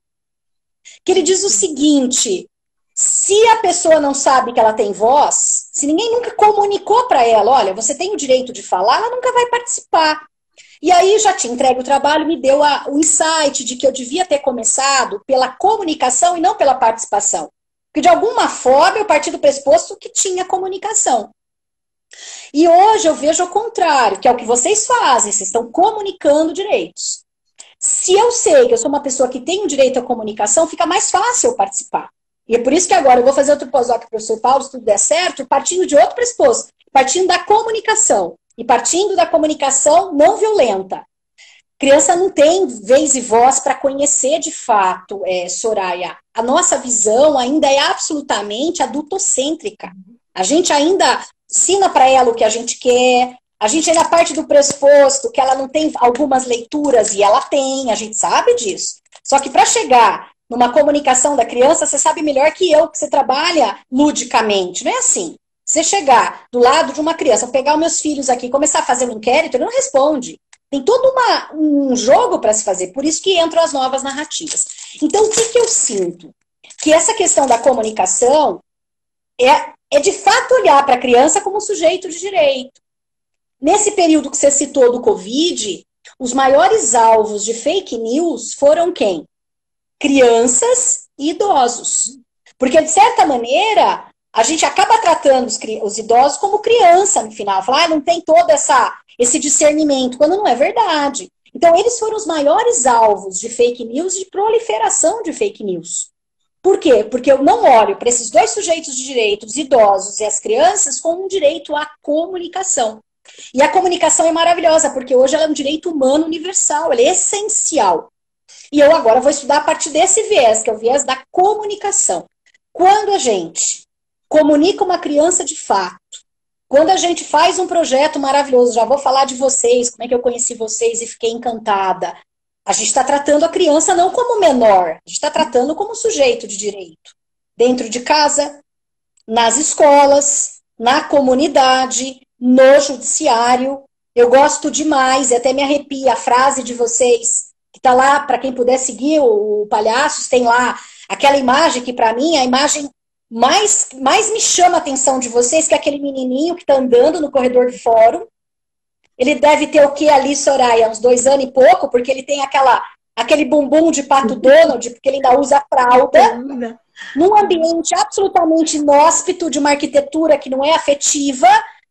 Que ele diz o seguinte: se a pessoa não sabe que ela tem voz, se ninguém nunca comunicou para ela, olha, você tem o direito de falar, ela nunca vai participar. E aí já te entregue o trabalho, me deu o insight de que eu devia ter começado pela comunicação e não pela participação. Porque de alguma forma eu parti do pressuposto que tinha comunicação. E hoje eu vejo o contrário, que é o que vocês fazem, vocês estão comunicando direitos. Se eu sei que eu sou uma pessoa que tem o direito à comunicação, fica mais fácil eu participar. E é por isso que agora eu vou fazer outro pós-doc com o professor Paulo, se tudo der certo, partindo de outro pressuposto, partindo da comunicação. E partindo da comunicação não violenta. Criança não tem vez e voz para conhecer de fato, Soraya. A nossa visão ainda é absolutamente adultocêntrica. A gente ainda ensina para ela o que a gente quer, a gente ainda parte do pressuposto que ela não tem algumas leituras e ela tem, a gente sabe disso. Só que para chegar numa comunicação da criança, você sabe melhor que eu, que você trabalha ludicamente, não é assim. Você chegar do lado de uma criança, pegar os meus filhos aqui e começar a fazer um inquérito, ele não responde. Tem todo um jogo para se fazer, por isso que entram as novas narrativas. Então, o que eu sinto? Que essa questão da comunicação é de fato olhar para a criança como um sujeito de direito. Nesse período que você citou do Covid, os maiores alvos de fake news foram quem? Crianças e idosos. Porque, de certa maneira, a gente acaba tratando os idosos como criança no final. Falar, não tem todo esse discernimento, quando não é verdade. Então, eles foram os maiores alvos de fake news, de proliferação de fake news. Por quê? Porque eu não olho para esses dois sujeitos de direito, os idosos e as crianças, como um direito à comunicação. E a comunicação é maravilhosa, porque hoje ela é um direito humano universal, ela é essencial. E eu agora vou estudar a partir desse viés, que é o viés da comunicação. Quando a gente comunica uma criança de fato, quando a gente faz um projeto maravilhoso, já vou falar de vocês, como é que eu conheci vocês e fiquei encantada. A gente está tratando a criança não como menor, a gente está tratando como sujeito de direito. Dentro de casa, nas escolas, na comunidade, no judiciário. Eu gosto demais, e até me arrepia a frase de vocês, que está lá, para quem puder seguir o Palhaços, tem lá aquela imagem que, para mim, a imagem mais me chama a atenção de vocês, que é aquele menininho que está andando no corredor do fórum. Ele deve ter o que ali, Soraya? Uns 2 anos e pouco, porque ele tem aquele bumbum de Pato Donald, porque ele ainda usa fralda, num ambiente absolutamente inóspito, de uma arquitetura que não é afetiva,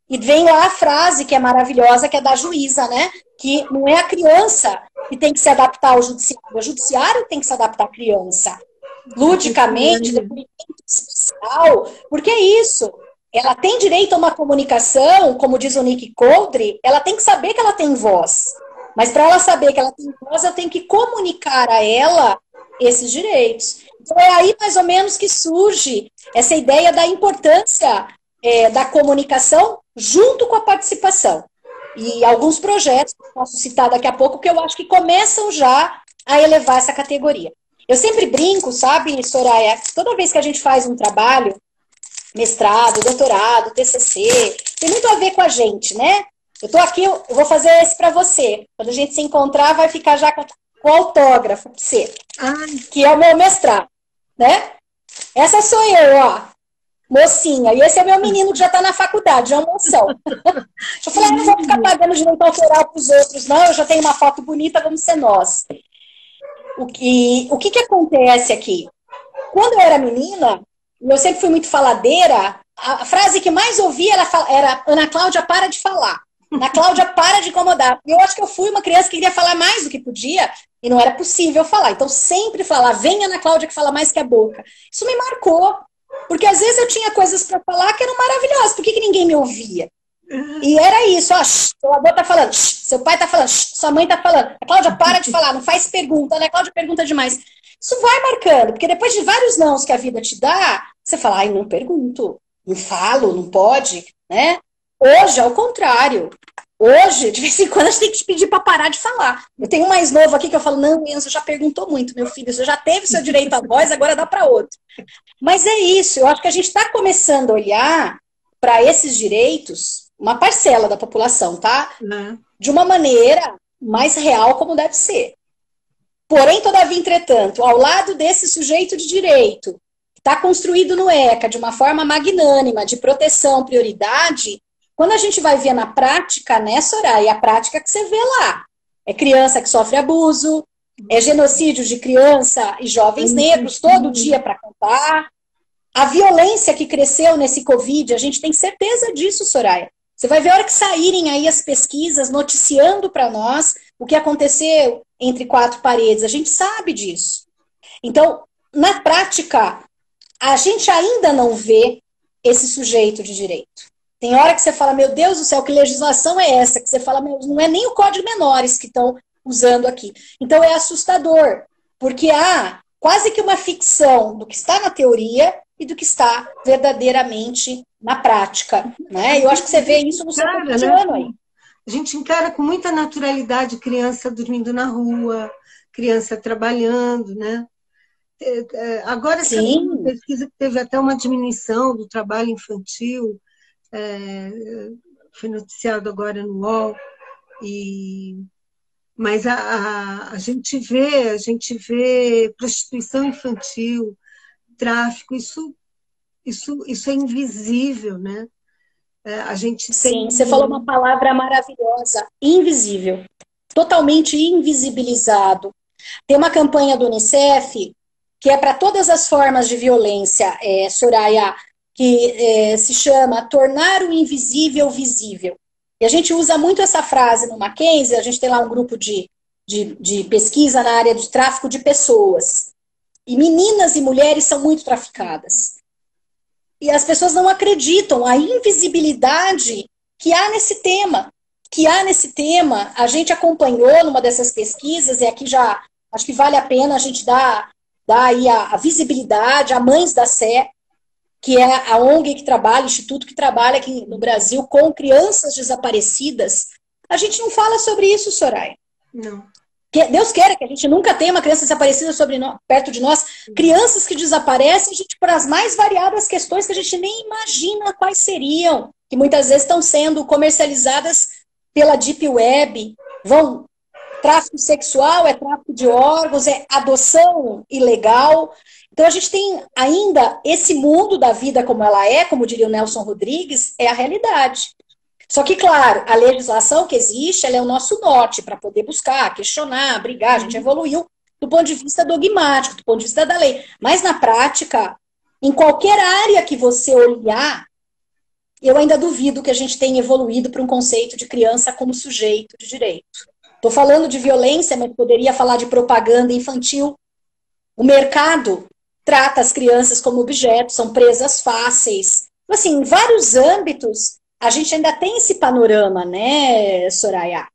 e vem lá a frase que é maravilhosa, que é da juíza, né? Que não é a criança que tem que se adaptar ao judiciário, o judiciário tem que se adaptar à criança. Ludicamente, depoimento especial, porque é isso. Ela tem direito a uma comunicação, como diz o Nick Coldry, ela tem que saber que ela tem voz. Mas para ela saber que ela tem voz, eu tenho que comunicar a ela esses direitos. Então é aí mais ou menos que surge essa ideia da importância da comunicação junto com a participação. E alguns projetos, que eu posso citar daqui a pouco, que eu acho que começam já a elevar essa categoria. Eu sempre brinco, sabe, Soraya, toda vez que a gente faz um trabalho, mestrado, doutorado, TCC, tem muito a ver com a gente, né? Eu tô aqui, eu vou fazer esse para você. Quando a gente se encontrar, vai ficar já com o autógrafo para você, que é o meu mestrado, né? Essa sou eu, ó, mocinha. E esse é meu menino que já está na faculdade, é uma moção. Eu falei, não vou ficar pagando direito autoral para os outros, não. Eu já tenho uma foto bonita, vamos ser nós. O que acontece aqui? Quando eu era menina, eu sempre fui muito faladeira, a frase que mais ouvia era Ana Cláudia, para de falar. Ana Cláudia, para de incomodar. E eu acho que eu fui uma criança que queria falar mais do que podia e não era possível falar. Então, sempre falar, vem Ana Cláudia que fala mais que a boca. Isso me marcou. Porque às vezes eu tinha coisas para falar que eram maravilhosas. Por que ninguém me ouvia? E era isso, ó, seu avô tá falando, seu pai tá falando, sua mãe tá falando. A Cláudia, para de falar, não faz pergunta, né? A Cláudia pergunta demais. Isso vai marcando, porque depois de vários nãos que a vida te dá, você fala, ai, não pergunto, não falo, não pode, né? Hoje, ao contrário. Hoje, de vez em quando, a gente tem que te pedir para parar de falar. Eu tenho um mais novo aqui que eu falo, não, Enzo, já perguntou muito, meu filho, você já teve seu direito à voz, agora dá para outro. Mas é isso, eu acho que a gente está começando a olhar para esses direitos, uma parcela da população, tá? De uma maneira mais real, como deve ser. Porém, todavia, entretanto, ao lado desse sujeito de direito, que está construído no ECA de uma forma magnânima, de proteção, prioridade, quando a gente vai ver na prática, né, Soraya, a prática que você vê lá. É criança que sofre abuso, é genocídio de criança e jovens negros, todo dia para contar. A violência que cresceu nesse Covid, a gente tem certeza disso, Soraya. Você vai ver a hora que saírem aí as pesquisas noticiando para nós o que aconteceu entre quatro paredes. A gente sabe disso. Então, na prática, a gente ainda não vê esse sujeito de direito. Tem hora que você fala, meu Deus do céu, que legislação é essa? Que você fala, meu, não é nem o Código Menores que estão usando aqui. Então é assustador, porque há quase que uma ficção do que está na teoria e do que está verdadeiramente na prática. Né? Eu acho que você vê isso no seu cotidiano aí. A gente encara com muita naturalidade criança dormindo na rua, criança trabalhando, né? Agora, essa pesquisa que teve até uma diminuição do trabalho infantil, foi noticiado agora no UOL, mas a gente vê prostituição infantil, tráfico, isso é invisível, né? A gente Sim, você falou uma palavra maravilhosa, invisível, totalmente invisibilizado. Tem uma campanha do Unicef que é para todas as formas de violência, Soraya, que se chama Tornar o Invisível Visível. E a gente usa muito essa frase no Mackenzie, a gente tem lá um grupo de pesquisa na área de tráfico de pessoas. E meninas e mulheres são muito traficadas. E as pessoas não acreditam a invisibilidade que há nesse tema. A gente acompanhou numa dessas pesquisas, e aqui já acho que vale a pena a gente dar aí a visibilidade a Mães da Sé, que é a ONG que trabalha, o instituto que trabalha aqui no Brasil com crianças desaparecidas. A gente não fala sobre isso, Soraya. Não. Que Deus queira que a gente nunca tenha uma criança desaparecida perto de nós. Crianças que desaparecem, gente, por as mais variadas questões que a gente nem imagina quais seriam, que muitas vezes estão sendo comercializadas pela Deep Web. Tráfico sexual, é tráfico de órgãos, é adoção ilegal. Então a gente tem ainda esse mundo da vida como ela é, como diria o Nelson Rodrigues, é a realidade. Só que, claro, a legislação que existe, ela é o nosso norte para poder buscar, questionar, brigar. A gente evoluiu do ponto de vista dogmático, do ponto de vista da lei. Mas, na prática, em qualquer área que você olhar, eu ainda duvido que a gente tenha evoluído para um conceito de criança como sujeito de direito. Estou falando de violência, mas poderia falar de propaganda infantil. O mercado trata as crianças como objetos, são presas fáceis. Assim, em vários âmbitos, a gente ainda tem esse panorama, né, Soraya?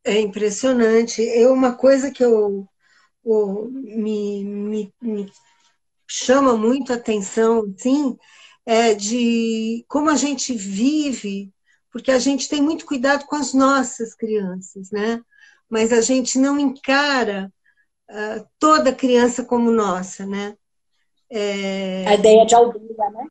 É impressionante. Uma coisa que me chama muito a atenção, sim, é de como a gente vive, porque a gente tem muito cuidado com as nossas crianças, né? Mas a gente não encara toda criança como nossa, né? A ideia de aldeia, né?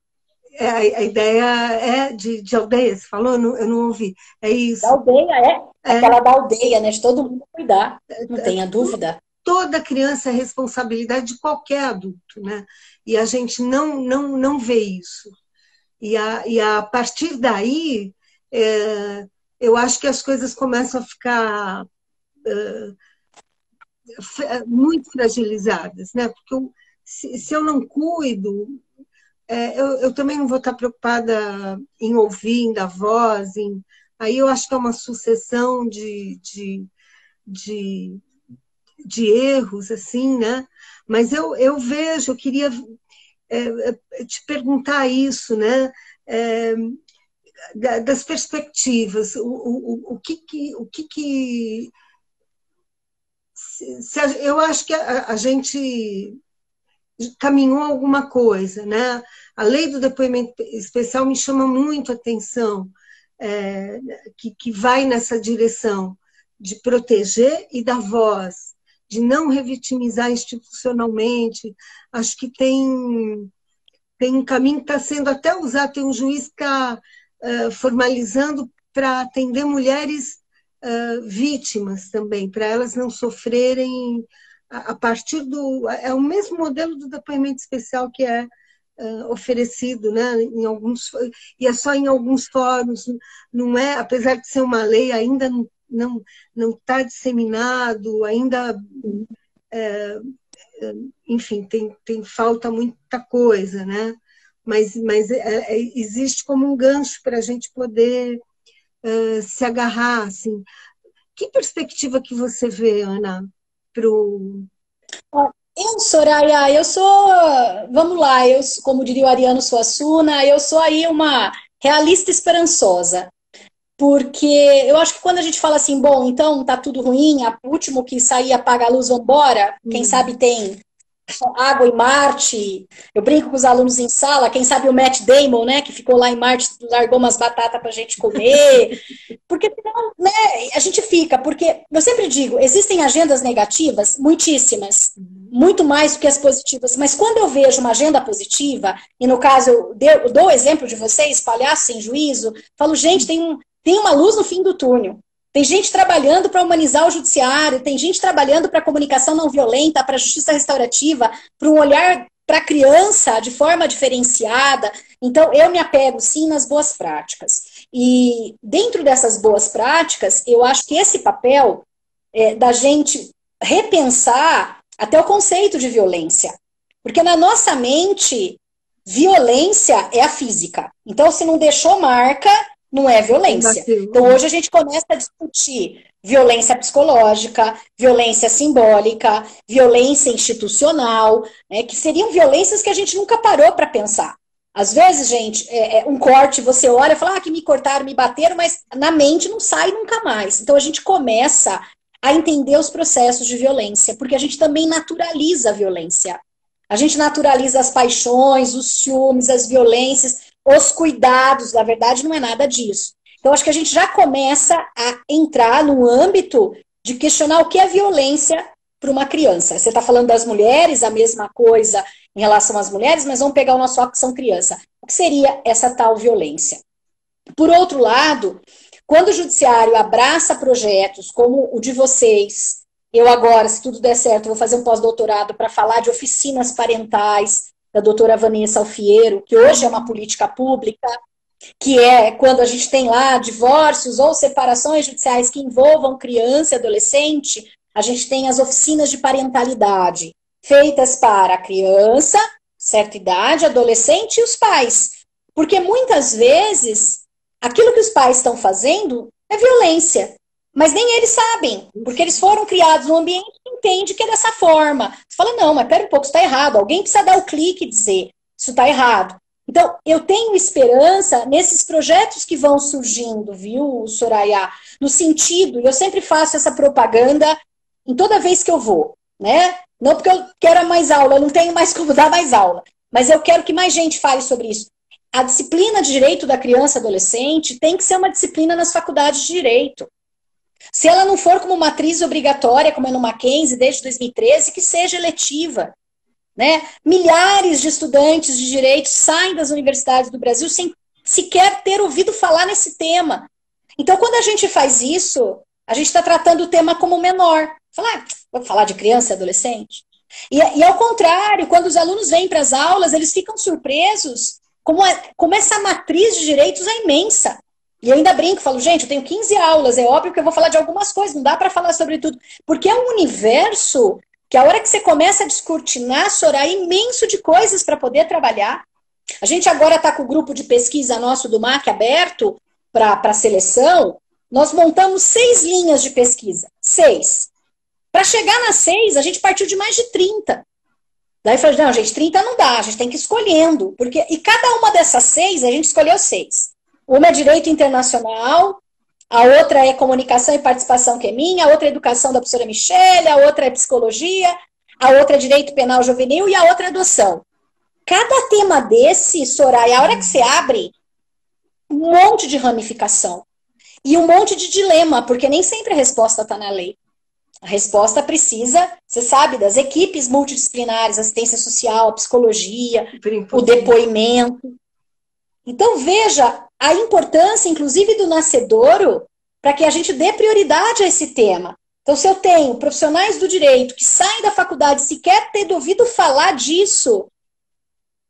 a ideia é de aldeia, você falou? Eu não ouvi. É isso. Da aldeia, aquela da aldeia, né? De todo mundo cuidar, não tenha dúvida. Toda criança é responsabilidade de qualquer adulto, né? E a gente não vê isso. E a partir daí, eu acho que as coisas começam a ficar muito fragilizadas, né? Porque se eu não cuido, eu também não vou estar preocupada em ouvir a voz, aí eu acho que é uma sucessão de erros, assim, né? Mas eu vejo, eu queria te perguntar isso, né? Das perspectivas, o que eu acho que a gente caminhou alguma coisa, né? A lei do depoimento especial me chama muito a atenção, que vai nessa direção de proteger e dar voz, de não revitimizar institucionalmente. Acho que tem um caminho que está sendo até usado, tem um juiz que está formalizando para atender mulheres vítimas também, para elas não sofrerem a partir do... É o mesmo modelo do depoimento especial que é oferecido, né, em alguns, e é só em alguns fóruns, não é, apesar de ser uma lei, ainda não está disseminado, ainda... enfim, tem falta muita coisa, né? Mas existe como um gancho para a gente poder se agarrar, assim. Que perspectiva que você vê, Ana, Soraya, eu sou, vamos lá, como diria o Ariano Suassuna, eu sou aí uma realista esperançosa, porque eu acho que quando a gente fala assim, bom, então tá tudo ruim, o último que sair apaga a luz, vambora, quem sabe tem água em Marte, eu brinco com os alunos em sala, quem sabe o Matt Damon, né, que ficou lá em Marte, largou umas batatas pra gente comer, porque né, a gente fica, porque eu sempre digo, existem agendas negativas, muitíssimas, muito mais do que as positivas, mas quando eu vejo uma agenda positiva, e no caso eu dou o exemplo de vocês, palhaço sem juízo, falo, gente, tem uma luz no fim do túnel. Tem gente trabalhando para humanizar o judiciário, tem gente trabalhando para a comunicação não violenta, para a justiça restaurativa, para um olhar para a criança de forma diferenciada. Então, eu me apego, sim, nas boas práticas. E dentro dessas boas práticas, eu acho que esse papel da gente repensar até o conceito de violência. Porque na nossa mente, violência é a física. Então, se não deixou marca, não é violência. Então, hoje a gente começa a discutir violência psicológica, violência simbólica, violência institucional, né, que seriam violências que a gente nunca parou para pensar. Às vezes, gente, um corte, você olha e fala, que me cortaram, me bateram, mas na mente não sai nunca mais. Então, a gente começa a entender os processos de violência, porque a gente também naturaliza a violência. A gente naturaliza as paixões, os ciúmes, as violências, os cuidados, na verdade não é nada disso. Então acho que a gente já começa a entrar no âmbito de questionar o que é violência para uma criança. Você está falando das mulheres, a mesma coisa em relação às mulheres, mas vamos pegar o nosso foco que são criança. O que seria essa tal violência? Por outro lado, quando o judiciário abraça projetos como o de vocês, eu agora, se tudo der certo, vou fazer um pós-doutorado para falar de oficinas parentais, da doutora Vanessa Alfiero, que hoje é uma política pública, que é quando a gente tem lá divórcios ou separações judiciais que envolvam criança e adolescente, a gente tem as oficinas de parentalidade, feitas para a criança, certa idade, adolescente e os pais. Porque muitas vezes, aquilo que os pais estão fazendo é violência. Mas nem eles sabem, porque eles foram criados num ambiente que entende que é dessa forma. Você fala, não, mas pera um pouco, isso está errado. Alguém precisa dar o clique e dizer, isso está errado. Então, eu tenho esperança nesses projetos que vão surgindo, viu, Soraya? No sentido, eu sempre faço essa propaganda em toda vez que eu vou, né? Não porque eu quero mais aula, eu não tenho mais como dar mais aula, mas eu quero que mais gente fale sobre isso. A disciplina de direito da criança e adolescente tem que ser uma disciplina nas faculdades de direito. Se ela não for como matriz obrigatória, como é no Mackenzie desde 2013, que seja eletiva. né? Milhares de estudantes de direito saem das universidades do Brasil sem sequer ter ouvido falar nesse tema. Então, quando a gente faz isso, a gente está tratando o tema como menor. Vou falar de criança e adolescente? E ao contrário, quando os alunos vêm para as aulas, eles ficam surpresos como essa matriz de direitos é imensa. E eu ainda brinco, falo, gente, eu tenho 15 aulas, é óbvio que eu vou falar de algumas coisas, não dá para falar sobre tudo. Porque é um universo que a hora que você começa a descortinar, Soraya, é imenso de coisas para poder trabalhar. A gente agora está com o grupo de pesquisa nosso do MAC aberto para seleção. Nós montamos 6 linhas de pesquisa. 6. Para chegar nas 6, a gente partiu de mais de 30. Daí eu falei, não, gente, 30 não dá, a gente tem que ir escolhendo. E cada uma dessas 6, a gente escolheu 6. Uma é direito internacional, a outra é comunicação e participação, que é minha, a outra é educação da professora Michele, a outra é psicologia, a outra é direito penal juvenil e a outra é adoção. Cada tema desse, Soraya, a hora que você abre, um monte de ramificação. E um monte de dilema, porque nem sempre a resposta está na lei. A resposta precisa, você sabe, das equipes multidisciplinares, assistência social, psicologia, o depoimento. Então, veja a importância, inclusive, do nascedouro, para que a gente dê prioridade a esse tema. Então, se eu tenho profissionais do direito que saem da faculdade sequer ter ouvido falar disso,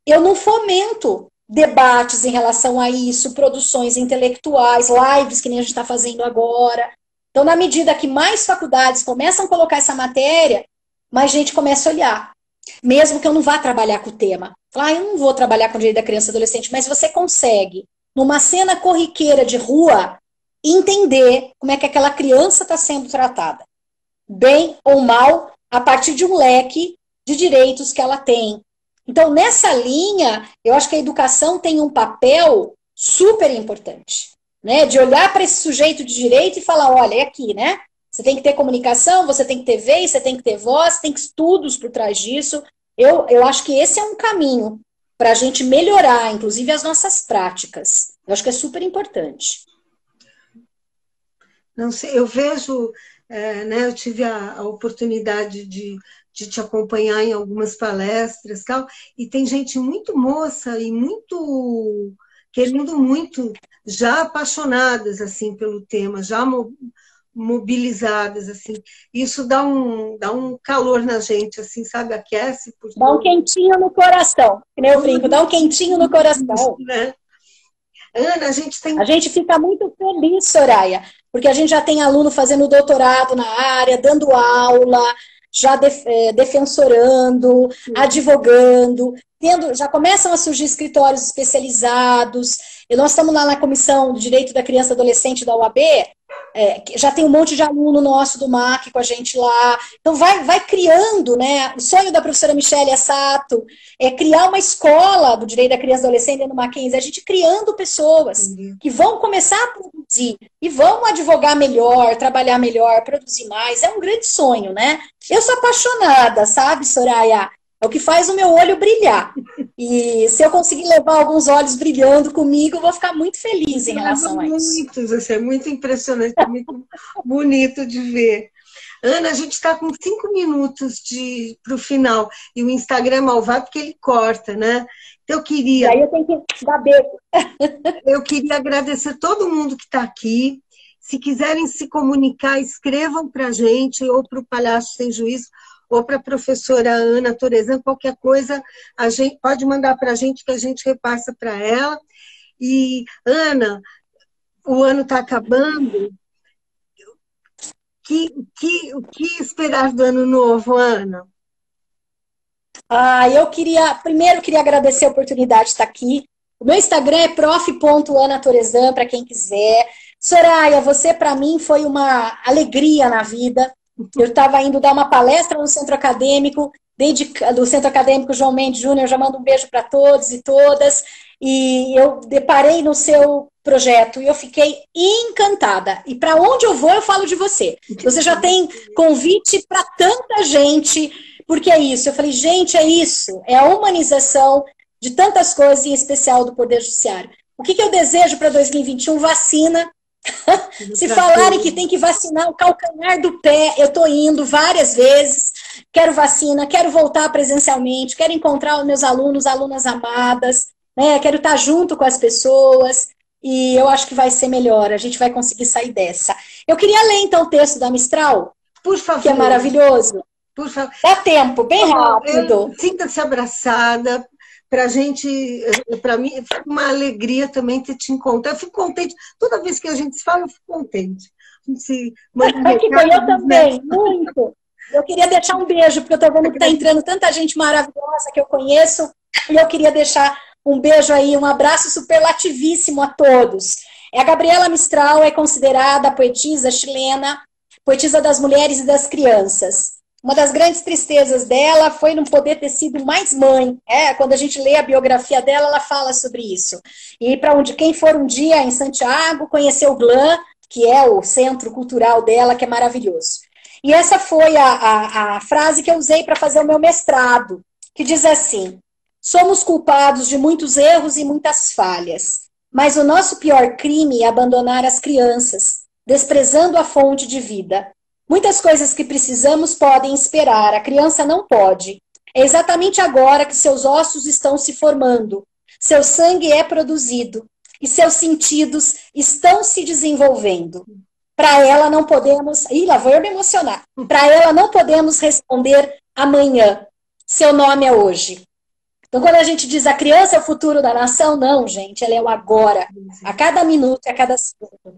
eu não fomento debates em relação a isso, produções intelectuais, lives que nem a gente está fazendo agora. Então, na medida que mais faculdades começam a colocar essa matéria, mais gente começa a olhar. Mesmo que eu não vá trabalhar com o tema. Eu não vou trabalhar com o direito da criança e adolescente, mas você consegue, numa cena corriqueira de rua, entender como é que aquela criança está sendo tratada. Bem ou mal, a partir de um leque de direitos que ela tem. Então, nessa linha, eu acho que a educação tem um papel super importante, né? De olhar para esse sujeito de direito e falar, olha, é aqui, né? Você tem que ter comunicação, você tem que ter vez, você tem que ter voz, tem que estudos por trás disso. Eu acho que esse é um caminho para a gente melhorar, inclusive, as nossas práticas. Eu acho que é super importante. Não sei, eu vejo, né, eu tive a oportunidade de te acompanhar em algumas palestras, tal, e tem gente muito moça e muito querendo muito, já apaixonadas assim pelo tema, já mobilizadas assim. Isso dá um calor na gente, assim, sabe, aquece. Dá um quentinho no coração, que nem eu brinco, dá um quentinho no coração. Né? Ana, a gente fica muito feliz, Soraya, porque a gente já tem aluno fazendo doutorado na área, dando aula, já defensorando, advogando, já começam a surgir escritórios especializados. E nós estamos lá na Comissão de Direito da Criança e Adolescente da UAB, já tem um monte de aluno nosso do MAC com a gente lá. Então vai criando, né? O sonho da professora Michele Assato é criar uma escola do direito da criança e adolescente no Mackenzie, a gente criando pessoas que vão começar a produzir e vão advogar melhor, trabalhar melhor, produzir mais. É um grande sonho, né? Eu sou apaixonada, sabe, Soraya? É o que faz o meu olho brilhar. E se eu conseguir levar alguns olhos brilhando comigo, eu vou ficar muito feliz em relação a isso. Muitos, assim, é muito impressionante, é muito bonito de ver. Ana, a gente está com 5 minutos para o final. E o Instagram é malvado porque ele corta, né? Então eu queria... E aí eu tenho que dar beijo. Eu queria agradecer todo mundo que está aqui. Se quiserem se comunicar, escrevam para a gente, ou para o Palhaço Sem Juízo, ou para a professora Ana Torezan, qualquer coisa, a gente pode mandar para a gente que a gente repassa para ela. E, Ana, o ano está acabando. O que esperar do ano novo, Ana? Primeiro queria agradecer a oportunidade de estar aqui. O meu Instagram é prof.anatorezan, para quem quiser. Soraya, você para mim foi uma alegria na vida. Eu estava indo dar uma palestra no Centro Acadêmico, do Centro Acadêmico João Mendes Júnior, já mando um beijo para todos e todas, e eu deparei no seu projeto e eu fiquei encantada. E para onde eu vou, eu falo de você. Você já tem convite para tanta gente, porque é isso. Eu falei, gente, é isso, é a humanização de tantas coisas, em especial do Poder Judiciário. O que eu desejo para 2021? Vacina. Se falarem que tem que vacinar o calcanhar do pé, eu estou indo várias vezes. quero vacina, quero voltar presencialmente, quero encontrar os meus alunos, alunas amadas, né? Quero estar junto com as pessoas e eu acho que vai ser melhor, a gente vai conseguir sair dessa. Eu queria ler então o texto da Mistral, por favor. Que é maravilhoso. Por favor. Dá tempo, bem rápido. Sinta-se abraçada. Para a gente, para mim, é uma alegria também ter te encontrado. Eu fico contente. Toda vez que a gente se fala, eu fico contente. Eu também, muito. Eu queria deixar um beijo, porque eu estou vendo que está entrando tanta gente maravilhosa que eu conheço. E eu queria deixar um beijo aí, um abraço superlativíssimo a todos. A Gabriela Mistral é considerada a poetisa chilena, poetisa das mulheres e das crianças. Uma das grandes tristezas dela foi não poder ter sido mais mãe. Quando a gente lê a biografia dela, ela fala sobre isso. E para quem for um dia em Santiago, conhecer o GLAM, que é o centro cultural dela, que é maravilhoso. E essa foi a frase que eu usei para fazer o meu mestrado, que diz assim: somos culpados de muitos erros e muitas falhas, mas o nosso pior crime é abandonar as crianças, desprezando a fonte de vida. Muitas coisas que precisamos podem esperar, a criança não pode. É exatamente agora que seus ossos estão se formando, seu sangue é produzido e seus sentidos estão se desenvolvendo. Para ela não podemos... lá vou eu me emocionar. Para ela não podemos responder amanhã. Seu nome é hoje. Então, quando a gente diz a criança é o futuro da nação, não, gente, ela é o agora. A cada minuto e a cada segundo.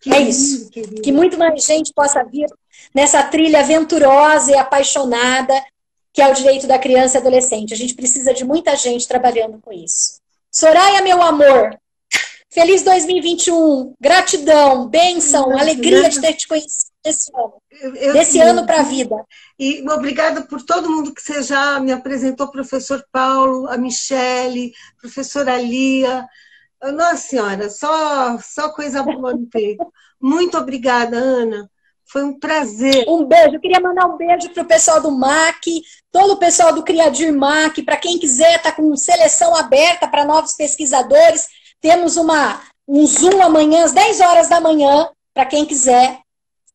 É isso. Que muito mais gente possa vir nessa trilha aventurosa e apaixonada que é o direito da criança e adolescente. A gente precisa de muita gente trabalhando com isso. Soraya, meu amor, feliz 2021, gratidão, bênção, alegria de ter te conhecido esse ano. Desse ano para a vida. E obrigada por todo mundo que você já me apresentou, professor Paulo, a Michele, professora Lia. Nossa Senhora, só coisa boa no peito. Muito obrigada, Ana. Foi um prazer. Um beijo. Eu queria mandar um beijo para o pessoal do MAC, todo o pessoal do Criadir MAC, para quem quiser, está com seleção aberta para novos pesquisadores. Temos um Zoom amanhã, às 10 horas da manhã, para quem quiser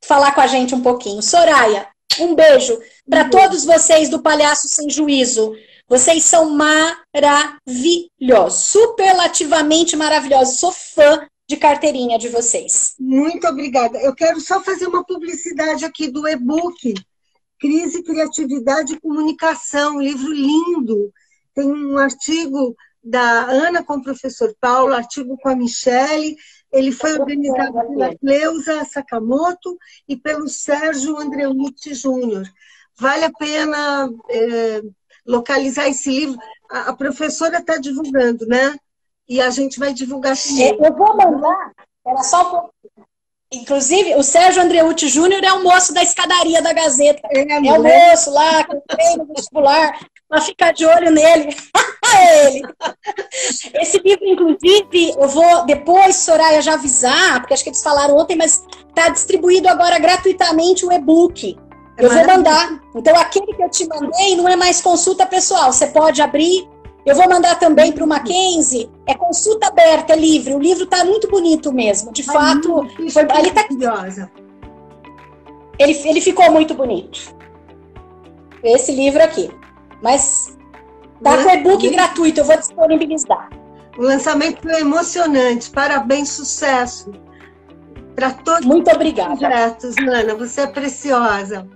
falar com a gente um pouquinho. Soraya, um beijo para todos vocês do Palhaço Sem Juízo. Vocês são maravilhosos, superlativamente maravilhosos. Sou fã de carteirinha de vocês. Muito obrigada. Eu quero só fazer uma publicidade aqui do e-book Crise, Criatividade e Comunicação, um livro lindo. Tem um artigo da Ana com o professor Paulo, artigo com a Michele. Ele foi organizado pela Cleusa Sakamoto e pelo Sérgio Andreucci Júnior. Vale a pena localizar esse livro. A professora está divulgando, né? E a gente vai divulgar também. Eu vou mandar, era só um pouco. Inclusive, o Sérgio Andreucci Júnior é o moço da escadaria da Gazeta. É o moço lá, que tem no vestibular, mas fica de olho nele. Ele. Esse livro, inclusive, eu vou depois, Soraya, já avisar, porque acho que eles falaram ontem, mas está distribuído agora gratuitamente o e-book. Eu vou mandar. Então, aquele que eu te mandei não é mais consulta pessoal. Você pode abrir. Eu vou mandar também para o Mackenzie. É consulta aberta, é livre. O livro está muito bonito mesmo. De fato, ele ficou muito bonito. Esse livro aqui. Mas tá com e-book gratuito, eu vou disponibilizar. O lançamento foi emocionante. Parabéns, sucesso. Para todos. Muito obrigada. Projetos, Ana, você é preciosa.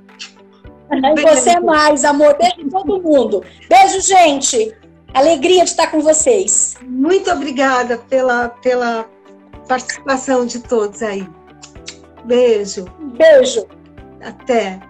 E você é mais, amor. Beijo em todo mundo. Beijo, gente. Alegria de estar com vocês. Muito obrigada pela participação de todos aí. Beijo. Beijo. Até.